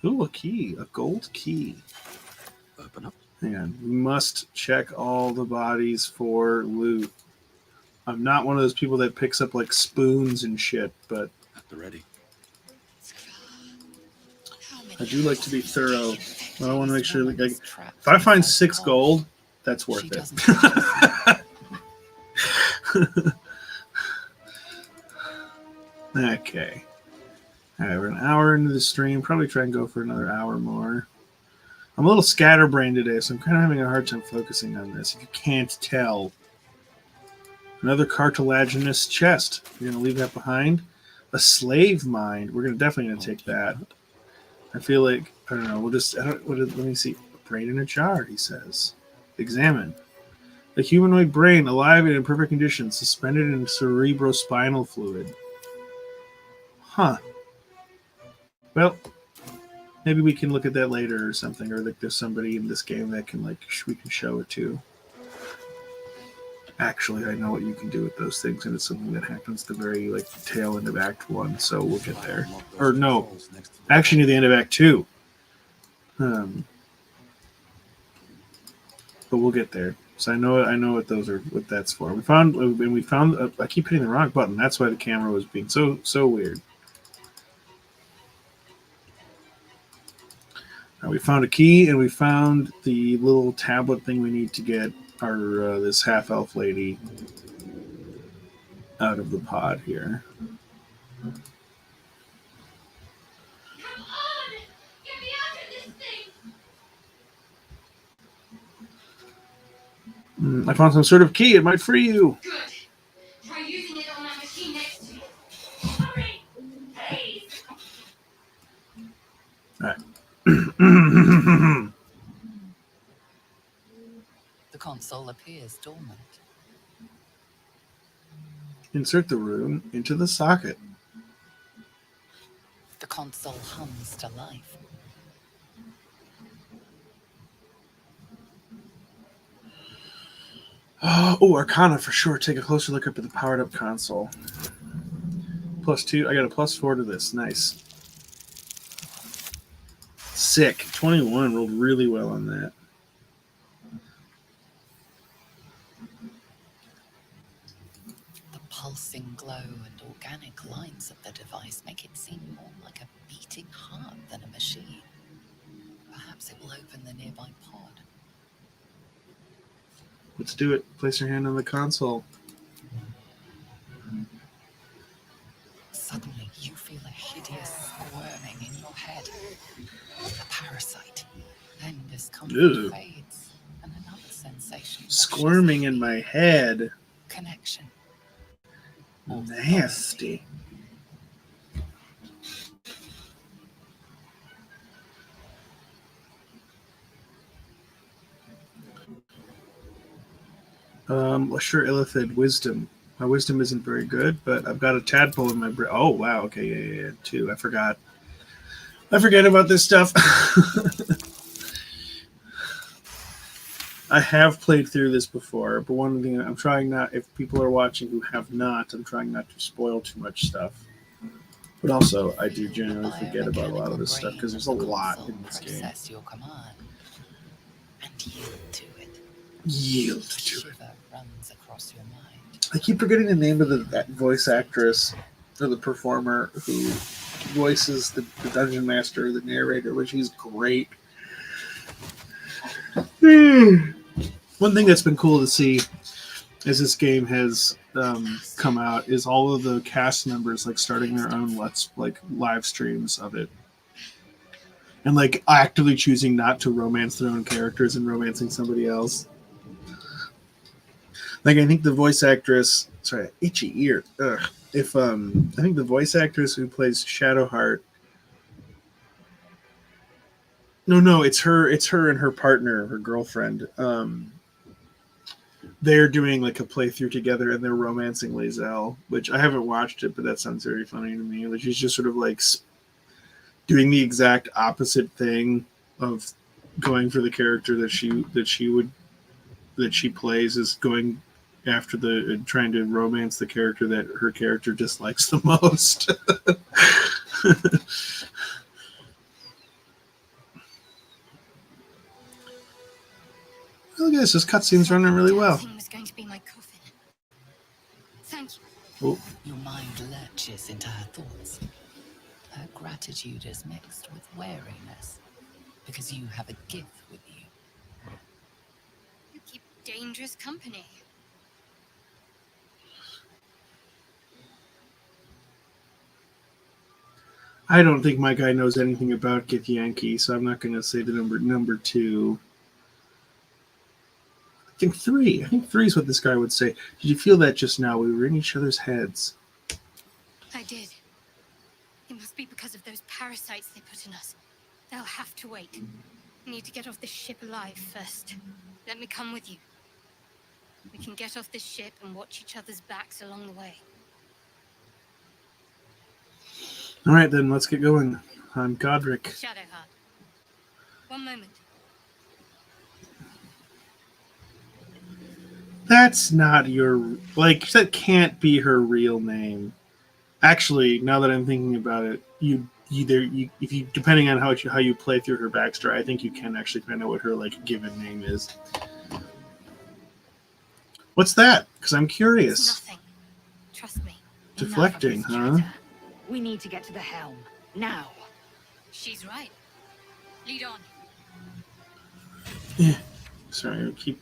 Ooh, a key. A gold key.
Open up.
Hang on. We must check all the bodies for loot. I'm not one of those people that picks up like spoons and shit, but
At the ready.
I do like to be thorough. I want to make sure that if I find 6 gold, that's worth it. Okay. All right, we're an hour into the stream. Probably try and go for another hour more. I'm a little scatterbrained today, so I'm kind of having a hard time focusing on this. If you can't tell, another cartilaginous chest. You're gonna leave that behind. A slave mind. We're definitely gonna take that. I feel like I don't know. We'll just. Let me see. A brain in a jar. He says. Examine. A humanoid brain, alive and in perfect condition, suspended in cerebrospinal fluid. Huh. Well, maybe we can look at that later or something, or like there's somebody in this game that can we can show it to. Actually, I know what you can do with those things, and it's something that happens at the very tail end of Act 1, so we'll get there. Or no, actually near the end of Act 2. But we'll get there. So I know what that's for. We found. I keep hitting the wrong button. That's why the camera was being so weird. We found a key, and we found the little tablet thing we need to get our this half elf lady out of the pod here.
Come on! Get me out of this thing!
I found some sort of key. It might free you.
Good. Try using it on that machine next to you. Hurry! Please!
All right.
The console appears dormant.
Insert the rune into the socket.
The console hums to life.
Oh, Arcana for sure. Take a closer look up at the powered up console. +2. I got a +4 to this. Nice. Sick. 21 rolled really well on that.
The pulsing glow and organic lines of the device make it seem more like a beating heart than a machine. Perhaps it will open the nearby pod.
Let's do it. Place your hand on the console.
Suddenly, you feel a hideous squirming in your head. A parasite. Then discomfort
Ew.
fades, and another sensation.
Squirming in my head.
Connection.
Nasty. Sure, Illithid, wisdom. My wisdom isn't very good, but I've got a tadpole in my brain. Oh, wow. Okay, yeah. 2. I forgot. I forget about this stuff. I have played through this before, but one thing I'm trying not, if people are watching who have not, I'm trying not to spoil too much stuff. But also, I do generally forget about a lot of this stuff because there's a lot in this game.
Your command and yield to it.
Yield
A
to it.
shiver runs across your mind.
I keep forgetting the name of that voice actress or the performer who voices the dungeon master, the narrator, which he's great. One thing that's been cool to see as this game has come out is all of the cast members starting their own live streams of it, and actively choosing not to romance their own characters and romancing somebody else. I think the voice actress, sorry, itchy ear. Ugh. If I think the voice actress who plays Shadowheart. No, it's her and her partner, her girlfriend. They're doing a playthrough together and they're romancing Lae'zel, which I haven't watched it, but that sounds very funny to me. She's just sort of doing the exact opposite thing of going for the character that she plays, is going after trying to romance the character that her character dislikes the most. Look at this. This cutscene's running really well.
Was going to be my coffin. Thank you.
Oh.
Your mind lurches into her thoughts. Her gratitude is mixed with wariness, because you have a gift with you.
You keep dangerous company.
I don't think my guy knows anything about Githyanki, so I'm not going to say the number two. I think three. I think three is what this guy would say. Did you feel that just now? We were in each other's heads.
I did. It must be because of those parasites they put in us. They'll have to wait. We need to get off this ship alive first. Let me come with you. We can get off this ship and watch each other's backs along the way.
All right, then, let's get going. I'm Godric.
Shadowheart. One moment.
That's not your... Like, that can't be her real name. Actually, now that I'm thinking about it, if you depending on how you play through her backstory, I think you can actually find out what her like given name is. What's that? Because I'm curious.
It's nothing. Trust me.
Deflecting, huh?
We need to get to the helm now.
She's right. Lead on.
Sorry, I keep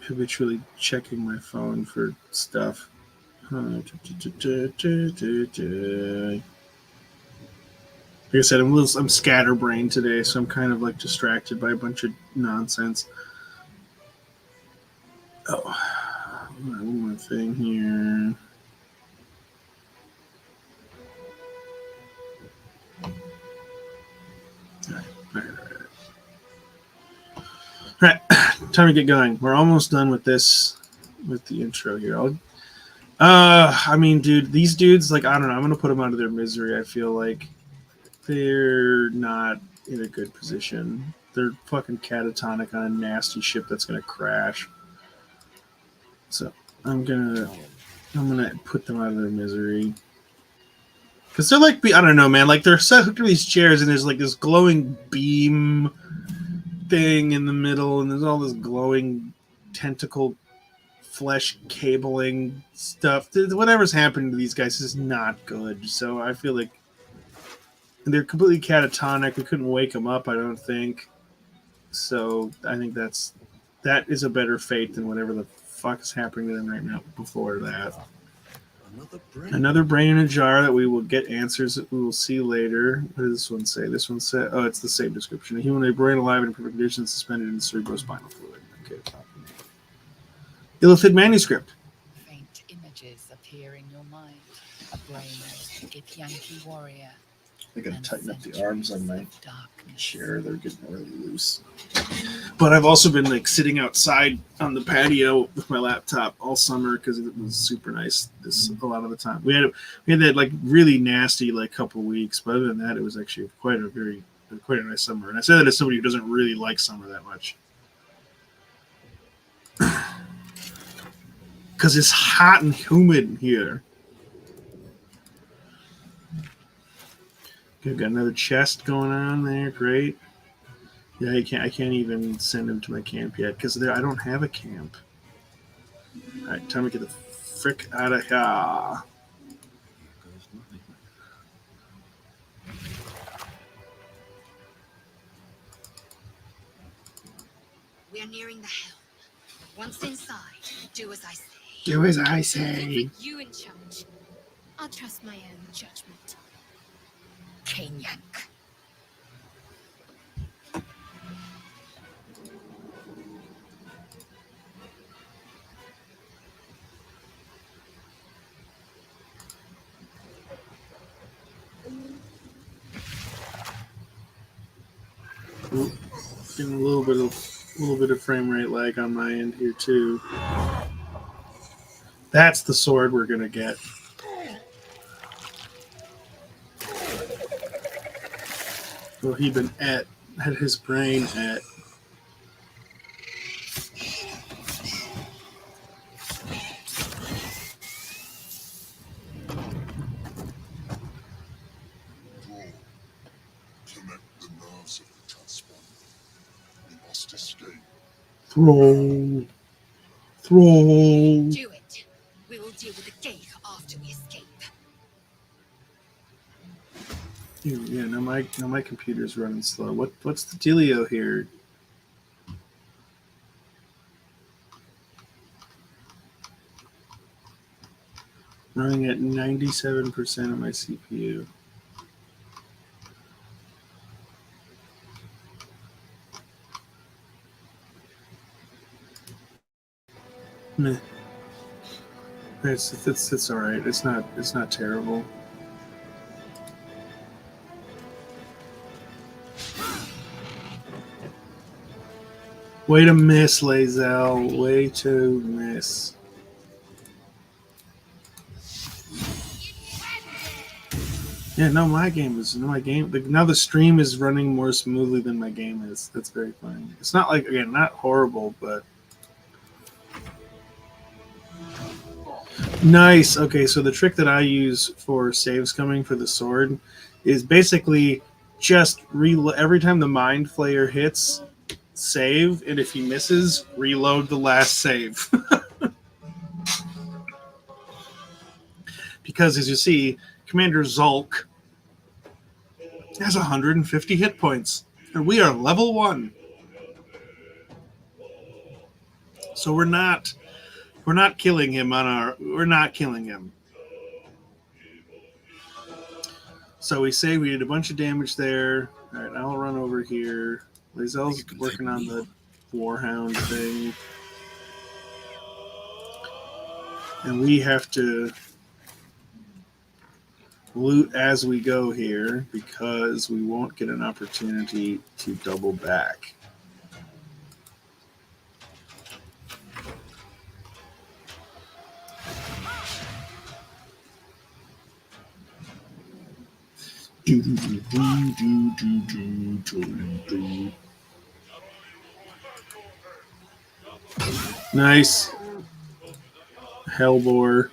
habitually checking my phone for stuff. Like I said, I'm scatterbrained today, so I'm kind of like distracted by a bunch of nonsense. Oh, one more thing here. All right. Time to get going. We're almost done with this, with the intro here. I mean, dude, these dudes, like, I don't know. I'm gonna put them out of their misery. I feel like they're not in a good position. They're fucking catatonic on a nasty ship that's gonna crash. So I'm gonna put them out of their misery. Because they're like, I don't know, man. Like, they're set hooked to these chairs, and there's like this glowing beam thing in the middle, and there's all this glowing tentacle flesh cabling stuff. Whatever's happening to these guys is not good. So I feel like they're completely catatonic. We couldn't wake them up, I don't think. So I think that is a better fate than whatever the fuck is happening to them right now before that. Another brain in a jar that we will get answers that we will see later. What does this one say? This one said, oh, it's the same description. A humanoid brain alive in perfect condition, suspended in cerebrospinal fluid. Okay. Illithid manuscript.
Faint images appear in your mind. A brainless Githyanki warrior.
I gotta
and
tighten up the
centuries
arms on my
of darkness.
chair. They're getting really loose. But I've also been like sitting outside on the patio with my laptop all summer because it was super nice a lot of the time. We had that like really nasty like couple weeks, but other than that, it was actually quite a nice summer. And I say that as somebody who doesn't really like summer that much. Because it's hot and humid here. Okay, got another chest going on there. Great. Yeah, I can't even send him to my camp yet because I don't have a camp. All right, time to get the frick out of here.
We are nearing the helm. Once inside, do as I say.
Do as I say.
Put you in charge. I'll trust my own judgment.
Kanyak.
Ooh, getting a little bit of frame rate lag on my end here too. That's the sword we're gonna get. Well, he been had his brain at. Throw.
Do it. We will deal with the gate after we escape.
Yeah, now my computer's running slow. What's the dealio here? Running at 97% of my CPU. Meh. It's all right. It's not terrible. Way to miss, Lazel. Way to miss. Yeah, no, my game is now the stream is running more smoothly than my game is. That's very funny. It's not like, again, not horrible, but nice. Okay, so the trick that I use for saves coming for the sword is basically just every time the mind flayer hits, save, and if he misses, reload the last save. Because as you see, Commander Zulk has 150 hit points, and we are level 1. So we're not killing him we're not killing him. So we say we did a bunch of damage there. All right, I'll run over here. Lazel's working on the Warhound thing. And we have to loot as we go here because we won't get an opportunity to double back. Nice. Hellbore.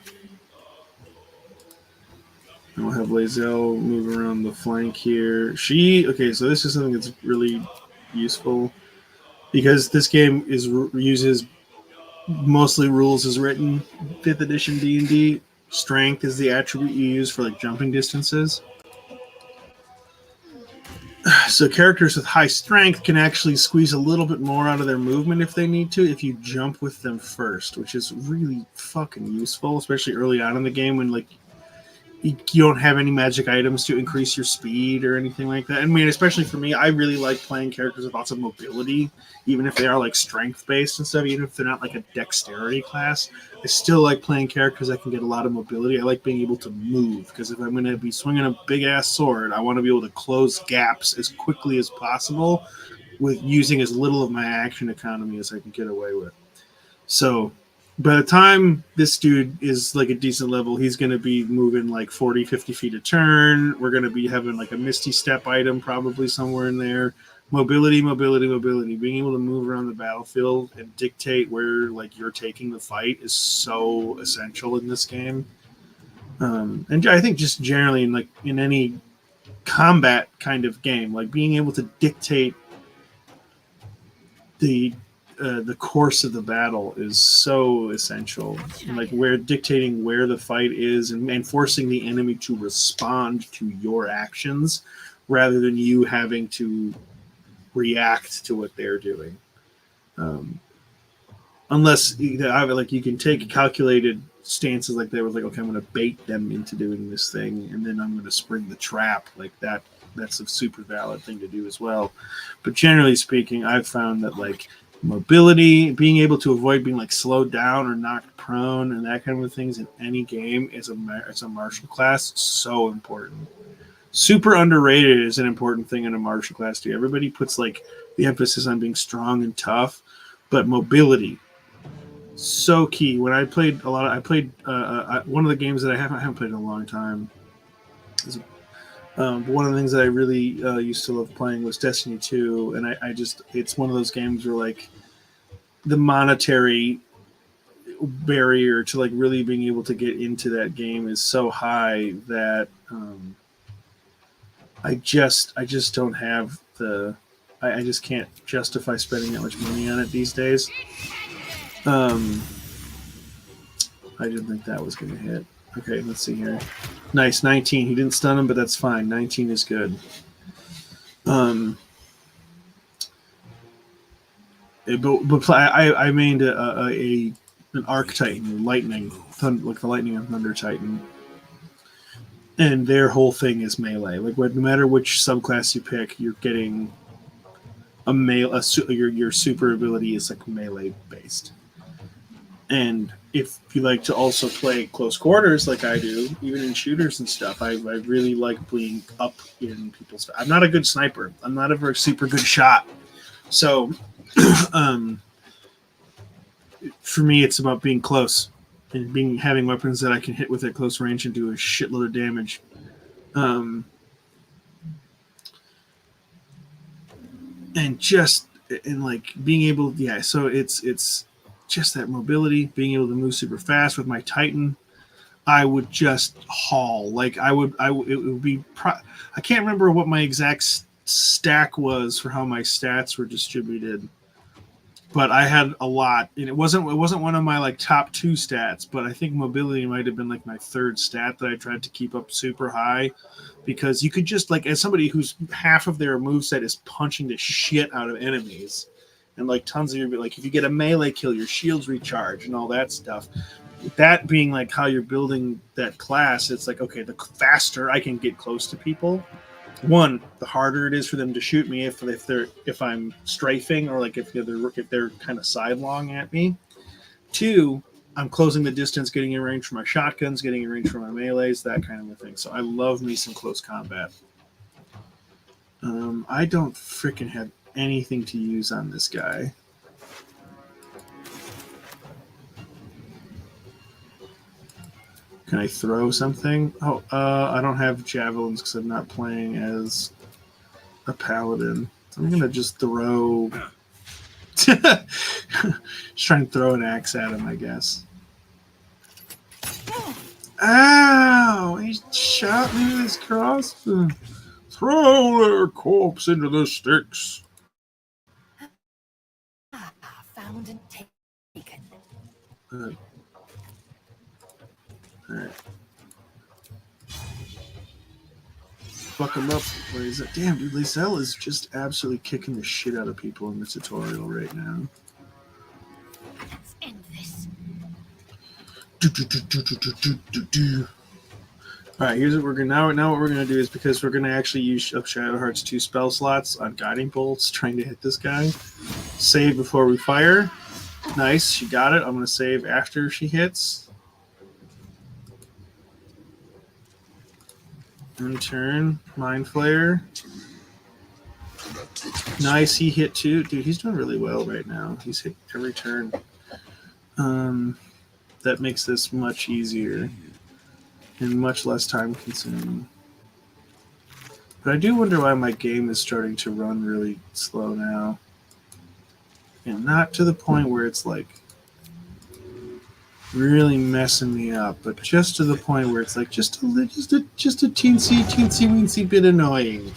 And we'll have Lazel move around the flank here. Okay, so this is something that's really useful because this game uses mostly rules as written. 5th edition D&D. Strength is the attribute you use for like jumping distances. So characters with high strength can actually squeeze a little bit more out of their movement if they need to, if you jump with them first, which is really fucking useful, especially early on in the game when like you don't have any magic items to increase your speed or anything like that. I mean, especially for me, I really like playing characters with lots of mobility, even if they are like strength based and stuff, even if they're not like a dexterity class. I still like playing characters that can get a lot of mobility. I like being able to move because if I'm going to be swinging a big ass sword, I want to be able to close gaps as quickly as possible with using as little of my action economy as I can get away with. So by the time this dude is like a decent level, he's going to be moving like 40, 50 feet a turn. We're going to be having like a Misty Step item probably somewhere in there. Mobility. Being able to move around the battlefield and dictate where like you're taking the fight is so essential in this game. And I think just generally in any combat kind of game, like being able to dictate the course of the battle is so essential. Like we're dictating where the fight is and forcing the enemy to respond to your actions rather than you having to react to what they're doing. Unless like you can take calculated stances like that with like, okay, I'm going to bait them into doing this thing and then I'm going to spring the trap like that. That's a super valid thing to do as well. But generally speaking, I've found that like mobility, being able to avoid being like slowed down or knocked prone and that kind of things in any game as a martial class, so important. Super underrated is an important thing in a martial class too. Everybody puts like the emphasis on being strong and tough, but mobility, so key. When I played one of the games that I haven't played in a long time. One of the things that I really used to love playing was Destiny 2, and it's one of those games where like the monetary barrier to like really being able to get into that game is so high that I just don't have I just can't justify spending that much money on it these days. I didn't think that was going to hit. Okay, let's see here. Nice, 19. He didn't stun him, but that's fine. 19 is good. But I made a an Arc Titan, lightning, like the Lightning and Thunder Titan, and their whole thing is melee. Like no matter which subclass you pick, you're getting your super ability is like melee based. And if you like to also play close quarters like I do, even in shooters and stuff, I really like being up in people's. I'm not a good sniper. I'm not a very super good shot. So, for me, it's about being close and having weapons that I can hit with at close range and do a shitload of damage. And like being able, yeah. So it's just that mobility, being able to move super fast with my Titan. I would just haul. Like it would be. I can't remember what my exact stack was for how my stats were distributed, but I had a lot, and it wasn't one of my like top 2 stats, but I think mobility might have been like my 3rd stat that I tried to keep up super high, because you could just like, as somebody whose half of their moveset is punching the shit out of enemies, and like tons of your, like if you get a melee kill, your shields recharge and all that stuff. That being like how you're building that class, it's like, okay, the faster I can get close to people, one, the harder it is for them to shoot me if I'm strafing, or like if they're kind of sidelong at me. 2, I'm closing the distance, getting in range for my shotguns, getting in range for my melees, that kind of a thing. So I love me some close combat. I don't freaking have anything to use on this guy. Can I throw something? Oh, I don't have javelins because I'm not playing as a paladin. So I'm gonna just throw. Just try and throw an axe at him, I guess. Ow! He shot me with his crossbow. Throw their corpse into the sticks.
Found and taken.
Alright. Fuck him up. Where is it? Damn, dude, Lizelle is just absolutely kicking the shit out of people in the tutorial right now.
Let's end this.
Alright, here's what we're gonna now what we're gonna do is, because we're gonna actually use up Shadowheart's 2 spell slots on guiding bolts trying to hit this guy. Save before we fire. Nice, she got it. I'm gonna save after she hits. In turn, Mind Flayer. Nice, he hit 2. Dude, he's doing really well right now. He's hit every turn. That makes this much easier and much less time consuming. But I do wonder why my game is starting to run really slow now. And not to the point where it's like really messing me up, but just to the point where it's like just a teensy weensy bit annoying.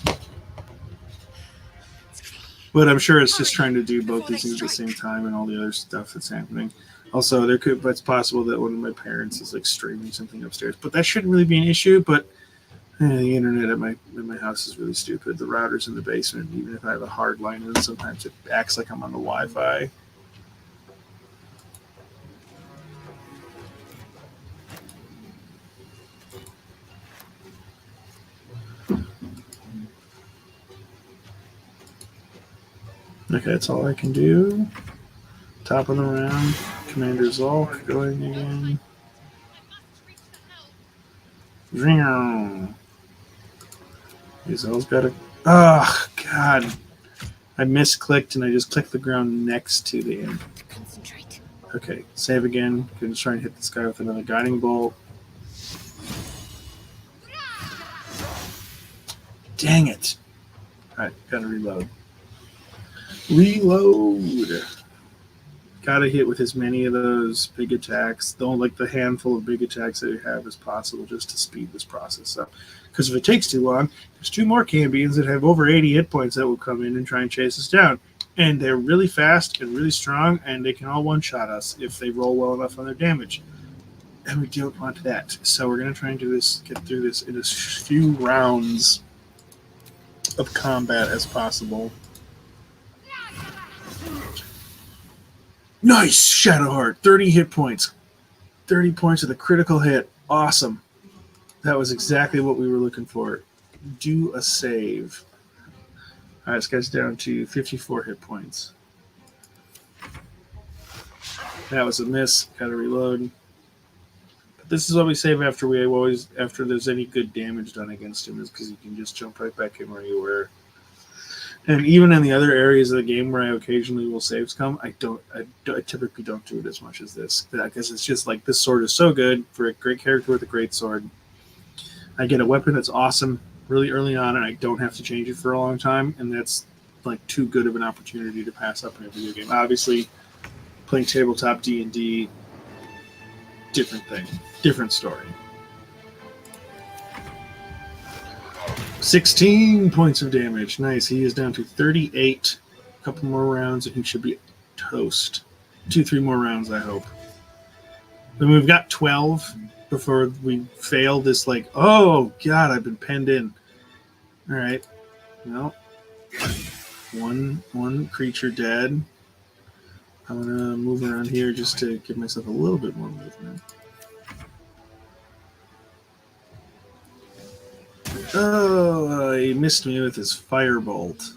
But I'm sure it's just trying to do both these things at the same time and all the other stuff that's happening. Also, it's possible that one of my parents is like streaming something upstairs, but that shouldn't really be an issue. But the internet at my house is really stupid. The router's in the basement. Even if I have a hard line in, sometimes it acts like I'm on the Wi-Fi. Okay, that's all I can do. Top of the round. Commander Zulk going again. Ring. Hazel's got a. Oh, God. I misclicked and I just clicked the ground next to the end.
Concentrate.
Okay, save again. Gonna try and hit this guy with another guiding bolt. Dang it. Alright, gotta reload. Reload! Gotta hit with as many of those big attacks, like the handful of big attacks that you have as possible, just to speed this process up. Because if it takes too long, there's 2 more Cambions that have over 80 hit points that will come in and try and chase us down. And they're really fast and really strong, and they can all one-shot us if they roll well enough on their damage. And we don't want that. So we're going to try and get through this in as few rounds of combat as possible. Nice Shadowheart. 30 hit points. 30 points with a critical hit. Awesome. That was exactly what we were looking for. Do a save. All right, this guy's down to 54 hit points. That was a miss. Got to reload. But this is what we save after after there's any good damage done against him, is because you can just jump right back in where you were. And even in the other areas of the game where I occasionally will saves come, I typically don't do it as much as this, because it's just like, this sword is so good for a great character with a great sword. I get a weapon that's awesome really early on, and I don't have to change it for a long time, and that's like too good of an opportunity to pass up in a video game. Obviously, playing tabletop D&D, different thing, different story. 16 points of damage. Nice. He is down to 38. A couple more rounds, and he should be toast. 2-3 more rounds, I hope. Then we've got 12 before we fail this, like, oh, God, I've been penned in. All right. Well, one creature dead. I'm going to move around here just to give myself a little bit more movement. Oh, he missed me with his firebolt.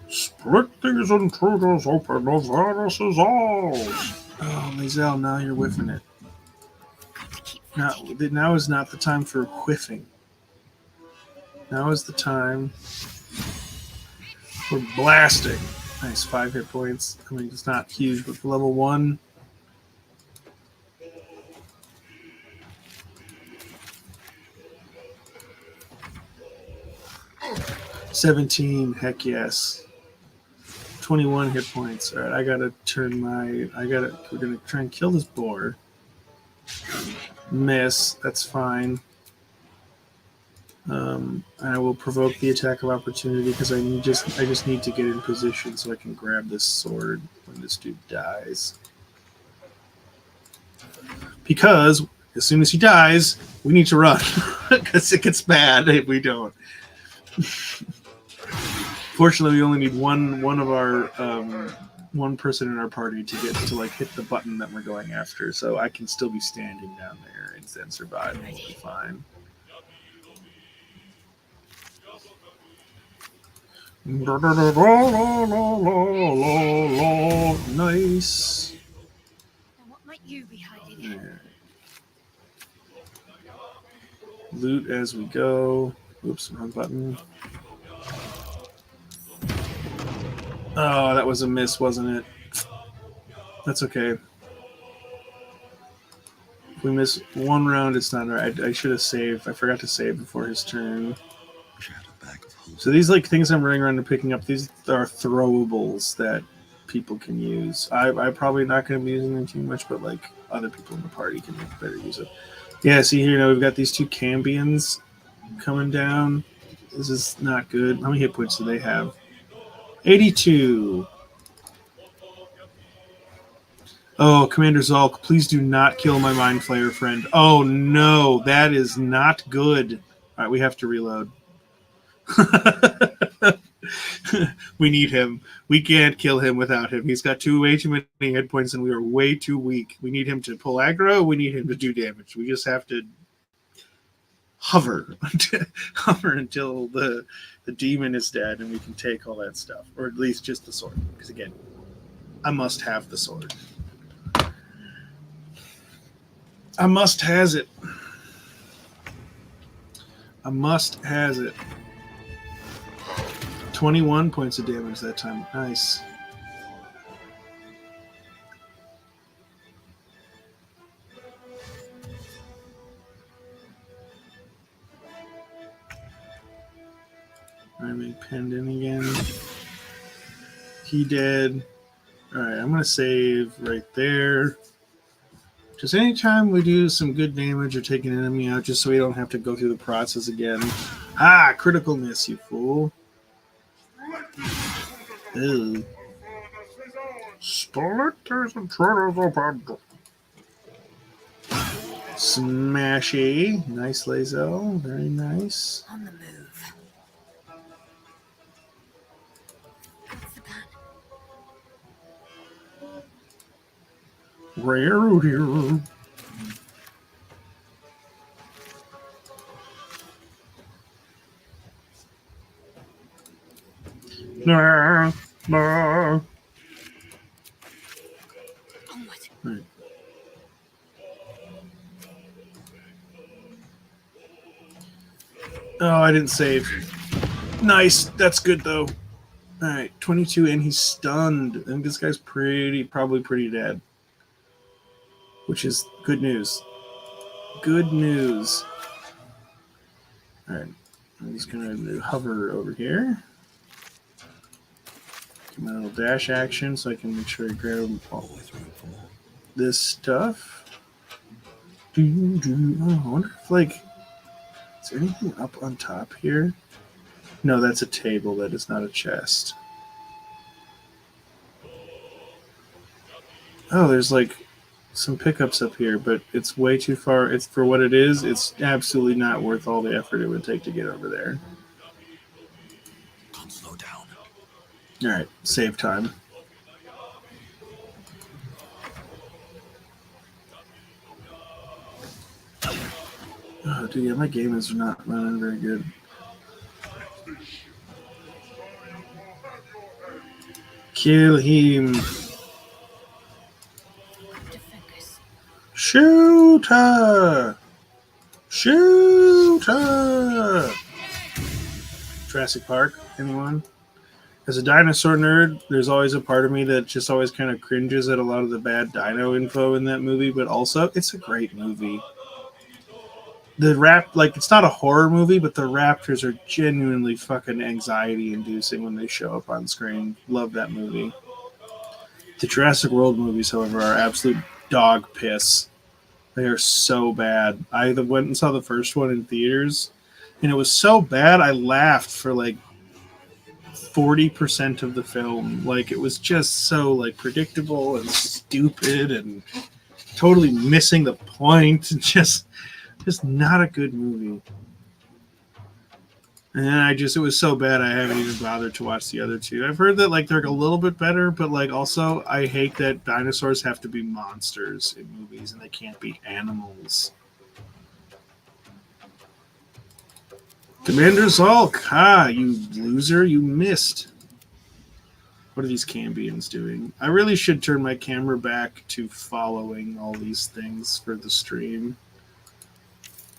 Split these intruders open, the virus is ours. Oh, Mazel, now you're whiffing it. Now is not the time for whiffing. Now is the time for blasting. Nice, 5 hit points. I mean, it's not huge, but for level 1... 17, heck yes. 21 hit points. All right, I gotta turn my. We're gonna try and kill this boar. Miss. That's fine. I will provoke the attack of opportunity because I just need to get in position so I can grab this sword when this dude dies. Because as soon as he dies, we need to run because it gets bad if we don't. Fortunately, we only need one of our one person in our party to get to like hit the button that we're going after, so I can still be standing down there and then survive. We'll be fine. Nice.
Now what might you be hiding in?
There. Loot as we go. Oops, wrong button. Oh, that was a miss, wasn't it? That's okay. If we miss one round, it's not right. I should have saved. I forgot to save before his turn. So these like things I'm running around and picking up, these are throwables that people can use. I'm probably not going to be using them too much, but like other people in the party can make better use of. Yeah, see here now we've got these 2 Cambions coming down. This is not good. How many hit points do they have? 82. Oh, Commander Zulk, please do not kill my Mind Flayer friend. Oh no, that is not good. All right, we have to reload. We need him. We can't kill him without him. He's got way too many hit points, and we are way too weak. We need him to pull aggro. We need him to do damage. We just have to hover until the demon is dead, and we can take all that stuff, or at least just the sword. Because again, I must have the sword. I must has it. I must has it. 21 points of damage that time. Nice. I'm pinned in again. He dead. Alright, I'm going to save right there. Just anytime we do some good damage or take an enemy out, just so we don't have to go through the process again. Ah, critical miss, you fool. Ew. Splitters and treaders open. Smashy. Nice, Lazo. Very nice.
On the move. What's the plan?
Nah, nah.
Onward.
Right. Oh, I didn't save. Nice. That's good though. All right, 22, and he's stunned. I think this guy's probably pretty dead, which is good news. Good news. All right, I'm just gonna hover over here. Get my little dash action so I can make sure I grab all
Always room for more.
this stuff. Oh, I wonder if is there anything up on top here? No, that's a table. That is not a chest. Oh, there's some pickups up here, but it's way too far. It's for what it is. It's absolutely not worth all the effort it would take to get over there.
Can't slow down.
All right, save time. Oh, dude, yeah, my game is not running very good. Kill him.
To focus.
Shoot her. Shoot her. Jurassic Park, anyone? As a dinosaur nerd, there's always a part of me that just always kind of cringes at a lot of the bad dino info in that movie, but also it's a great movie. It's not a horror movie, but the raptors are genuinely fucking anxiety inducing when they show up on screen. Love that movie. The Jurassic World movies, however, are absolute dog piss. They are so bad. I went and saw the first one in theaters, and it was so bad I laughed for 40% of the film. It was just so predictable and stupid and totally missing the point. Just not a good movie. And then it was so bad I haven't even bothered to watch the other two. I've heard that they're a little bit better, but also I hate that dinosaurs have to be monsters in movies and they can't be animals. Commander Zulk, you loser, you missed. What are these Cambians doing? I really should turn my camera back to following all these things for the stream.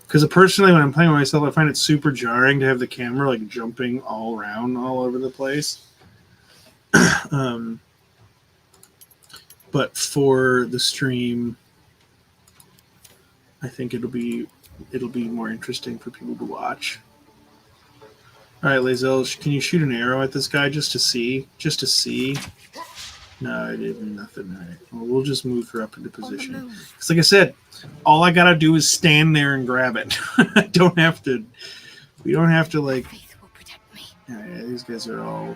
Because personally, when I'm playing with myself, I find it super jarring to have the camera jumping all around all over the place. But for the stream, I think it'll be more interesting for people to watch. All right, Lazel, can you shoot an arrow at this guy just to see? Just to see? No, I did nothing. All right. Well, we'll just move her up into position. Because, like I said, all I gotta do is stand there and grab it. I don't have to. We don't have to
Faith will protect me.
Yeah, these guys are all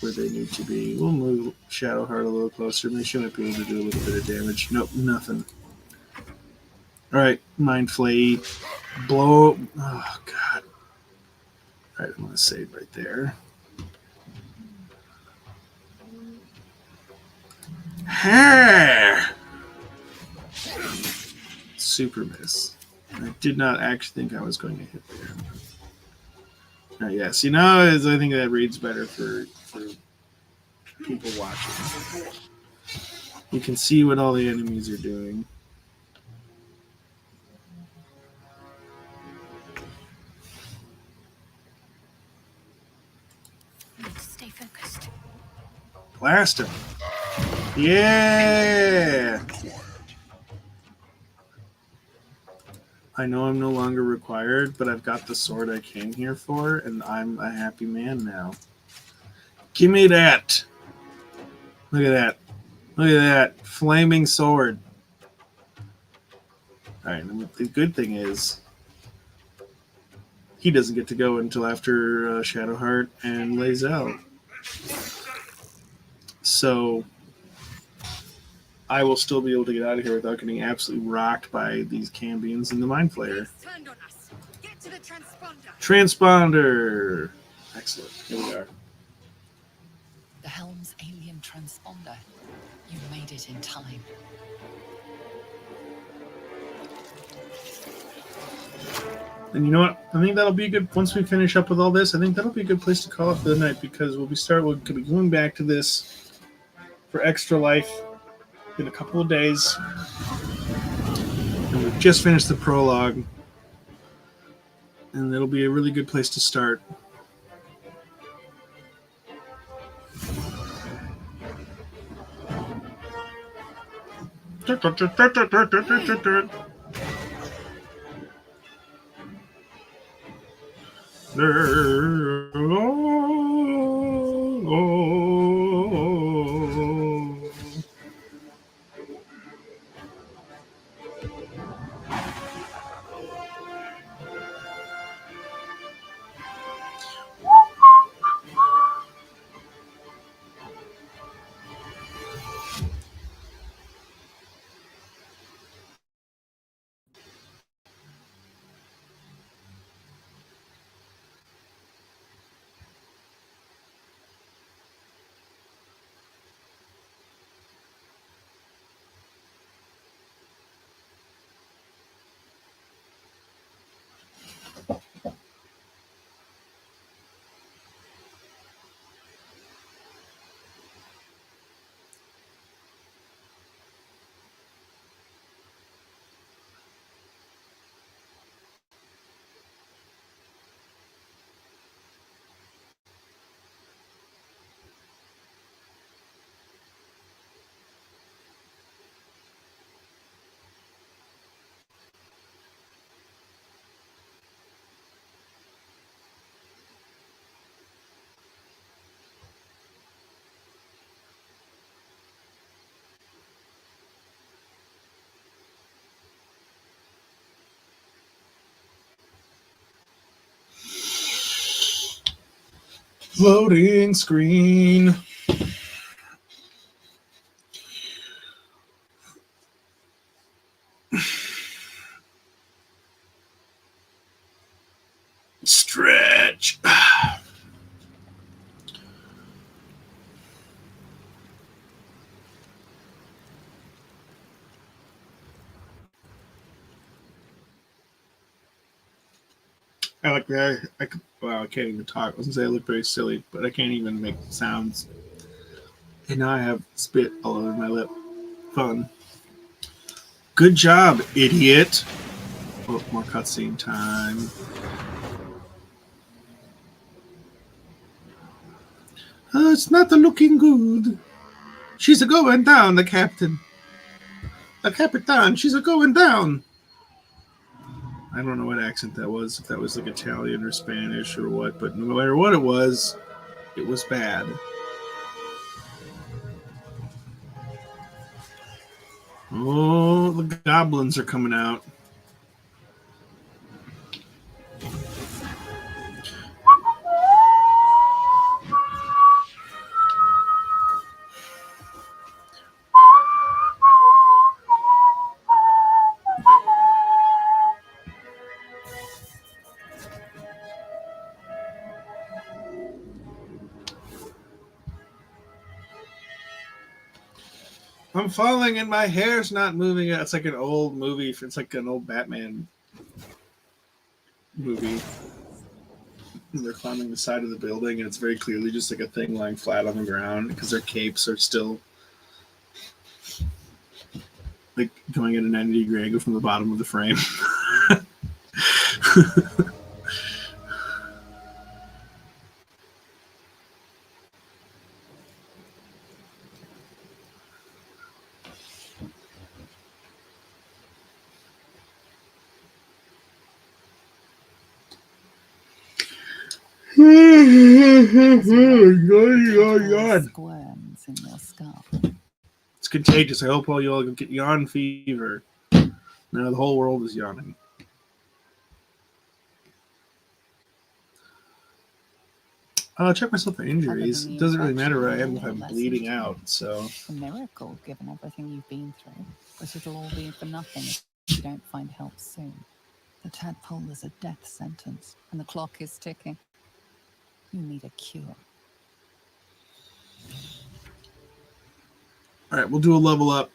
where they need to be. We'll move Shadowheart a little closer. Maybe she might be able to do a little bit of damage. Nope, nothing. All right, Mind Flay, blow. Oh God. All right, I'm gonna save right there. Super miss. I did not actually think I was going to hit there. Yeah, see now I think that reads better for people watching. You can see what all the enemies are doing.
Need to stay focused.
Blast him. Yeah! I know I'm no longer required, but I've got the sword I came here for, and I'm a happy man now. Give me that! Look at that. Look at that. Flaming sword. Alright, the good thing is he doesn't get to go until after Shadowheart and Lae'zel. So I will still be able to get out of here without getting absolutely rocked by these Cambians and the Mind Flayer.
Turned on us. Get to the transponder.
Transponder! Excellent. Here we are.
The helm's alien transponder. You made it in time.
And you know what? I think that'll be a good. Once we finish up with all this, I think that'll be a good place to call it for the night because we'll be going back to this for Extra Life in a couple of days. And we've just finished the prologue, and it'll be a really good place to start. Loading screen. Stretch. I like that. Well, I can't even talk. I was gonna say I look very silly, but I can't even make sounds. And now I have spit all over my lip. Fun. Good job, idiot. Oh, more cutscene time. It's not looking good. She's a going down, the captain. The capitan, she's a going down. I don't know what accent that was, if that was like Italian or Spanish or what, but no matter what it was bad. Oh, the goblins are coming out. I'm falling and my hair's not moving. It's like an old movie. It's like an old Batman movie. And they're climbing the side of the building, and it's very clearly just like a thing lying flat on the ground because their capes are still like going at a 90-degree angle from the bottom of the frame.
Squirms in your skull.
It's contagious. I hope all you all get yawn fever. Now the whole world is yawning. Check myself for injuries. It doesn't really matter where I am if I'm bleeding out. So
a miracle, given everything you've been through. But it'll all be for nothing if you don't find help soon. The tadpole is a death sentence, and the clock is ticking. You need a cure.
All right, we'll do a level up,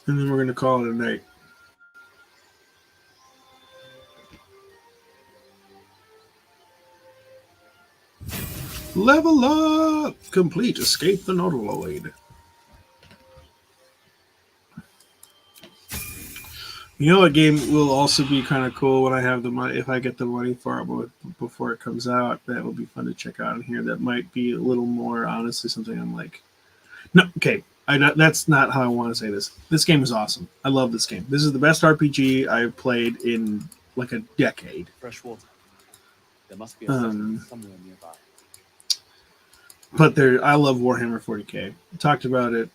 and then we're going to call it a night. Level up! Complete. Escape the Nautiloid. You know what game will also be kind of cool when I have the money, if I get the money for it before it comes out, that will be fun to check out in here. That might be a little more, honestly, something I'm like, no, okay, that's not how I want to say this. This game is awesome. I love this game. This is the best RPG I've played in like a decade.
Fresh water. There must be a settlement somewhere nearby.
But I love Warhammer 40k. I talked about it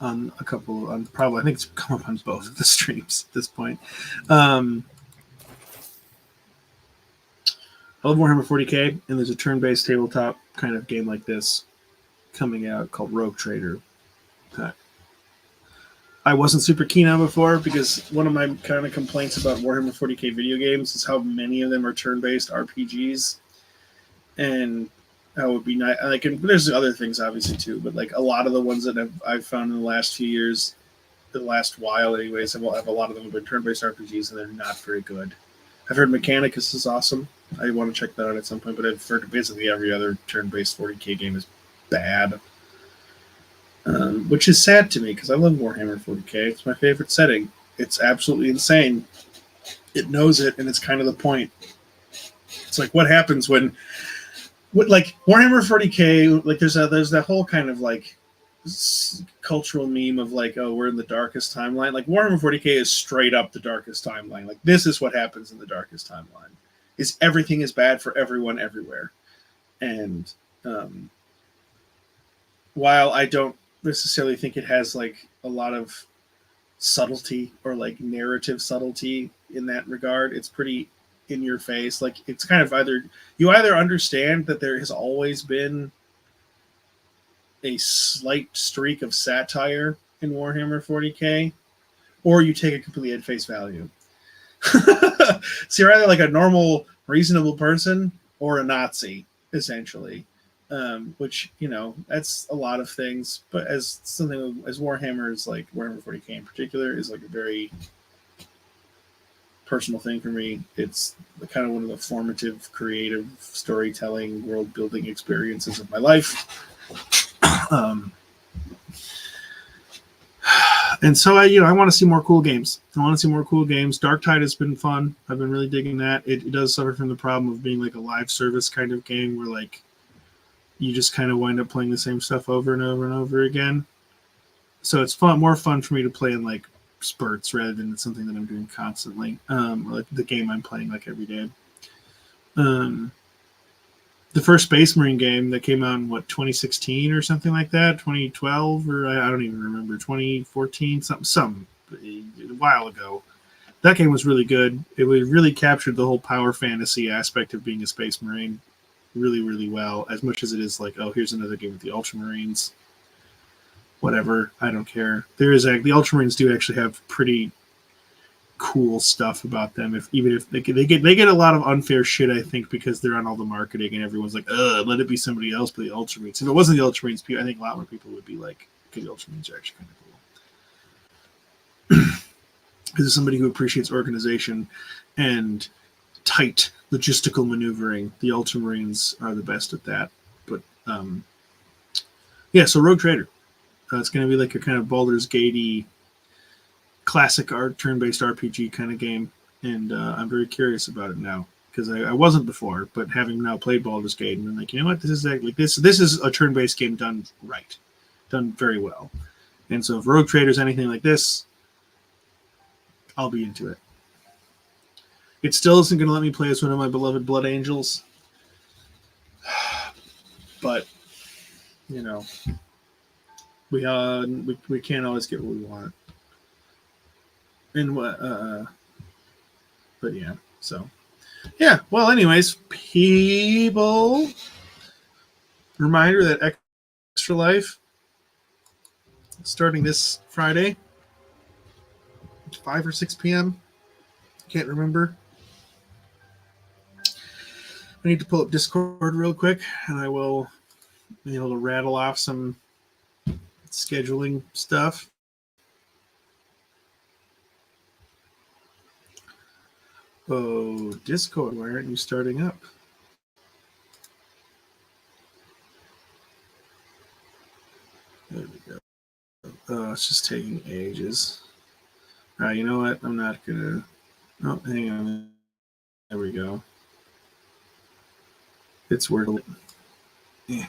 on a couple, probably, I think it's come up on both of the streams at this point. I love Warhammer 40k, and there's a turn-based tabletop kind of game like this coming out called Rogue Trader. I wasn't super keen on before because one of my kind of complaints about Warhammer 40k video games is how many of them are turn-based RPGs, and that would be nice. Like, and there's other things obviously too, but like a lot of the ones that I've found in the last few years, the last while anyways, have a lot of them have been turn-based RPGs, and they're not very good. I've heard Mechanicus is awesome. I want to check that out at some point, but I've heard basically every other turn-based 40k game is bad. Which is sad to me because I love Warhammer 40k. It's my favorite setting. It's absolutely insane. It knows it, and it's kind of the point. It's like what happens when, like Warhammer 40k, like there's that whole kind of like cultural meme of like, oh, we're in the darkest timeline. Like Warhammer 40k is straight up the darkest timeline. Like this is what happens in the darkest timeline. Is everything is bad for everyone everywhere, and while I don't necessarily think it has like a lot of subtlety or like narrative subtlety in that regard, it's pretty in your face. Like it's kind of you either understand that there has always been a slight streak of satire in Warhammer 40k, or you take it completely at face value. So you're either like a normal, reasonable person or a Nazi, essentially. Which, you know, that's a lot of things, but as something as Warhammer is like Warhammer 40k in particular is like a very personal thing for me. It's kind of one of the formative, creative storytelling, world building experiences of my life. And so I want to see more cool games. Darktide has been fun. I've been really digging that. It does suffer from the problem of being like a live service kind of game where like you just kind of wind up playing the same stuff over and over and over again. So it's more fun for me to play in like spurts rather than something that I'm doing constantly. Or like the game I'm playing like every day. The first Space Marine game that came out in 2016 or something like that, 2012 or I don't even remember, 2014, some a while ago. That game was really good. It really captured the whole power fantasy aspect of being a Space Marine really, really well, as much as it is like, oh, here's another game with the Ultramarines. Whatever, I don't care. The Ultramarines do actually have pretty cool stuff about them. Even if they get a lot of unfair shit, I think, because they're on all the marketing and everyone's like, let it be somebody else but the Ultramarines. If it wasn't the Ultramarines, I think a lot more people would be like, okay, the Ultramarines are actually kind of cool. This is somebody who appreciates organization and tight logistical maneuvering. The Ultramarines are the best at that. But so Rogue Trader. It's going to be like a kind of Baldur's Gate-y classic turn-based RPG kind of game, and I'm very curious about it now because I wasn't before, but having now played Baldur's Gate, and I'm like, you know what, this is a turn-based game done right, done very well, and so if Rogue Trader's anything like this, I'll be into it. It still isn't going to let me play as one of my beloved Blood Angels, but you know, we can't always get what we want. And but yeah, so yeah. Well, anyways, people, reminder that Extra Life starting this Friday, 5 or 6 p.m. Can't remember. I need to pull up Discord real quick, and I will be able to rattle off some scheduling stuff. Oh, Discord, why aren't you starting up? There we go. Oh, it's just taking ages. You know what? I'm not gonna. Oh, hang on. There we go. It's working. Yeah.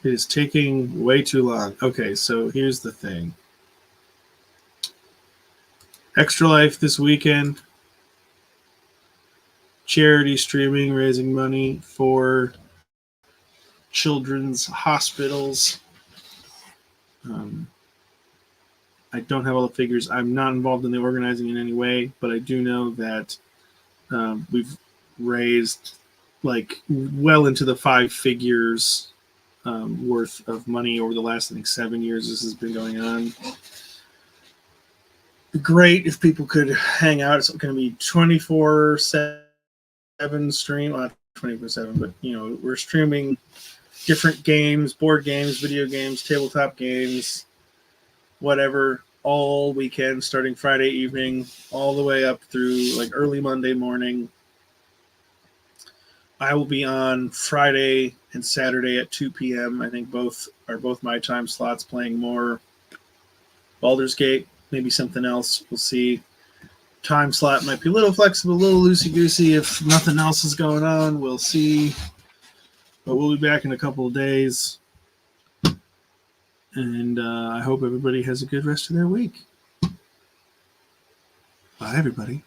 It is taking way too long. Okay, so here's the thing. Extra Life this weekend. Charity streaming, raising money for children's hospitals. I don't have all the figures. I'm not involved in the organizing in any way, but I do know that we've raised like well into the 5 figures worth of money over the last, I think, 7 years this has been going on. Great if people could hang out. It's going to be 24/7 stream, not 24/7, but we're streaming different games, board games, video games, tabletop games, whatever, all weekend, starting Friday evening, all the way up through like early Monday morning. I will be on Friday and Saturday at 2 p.m. I think both my time slots, playing more Baldur's Gate, maybe something else. We'll see. Time slot might be a little flexible, a little loosey-goosey if nothing else is going on. We'll see. But we'll be back in a couple of days. And I hope everybody has a good rest of their week. Bye, everybody.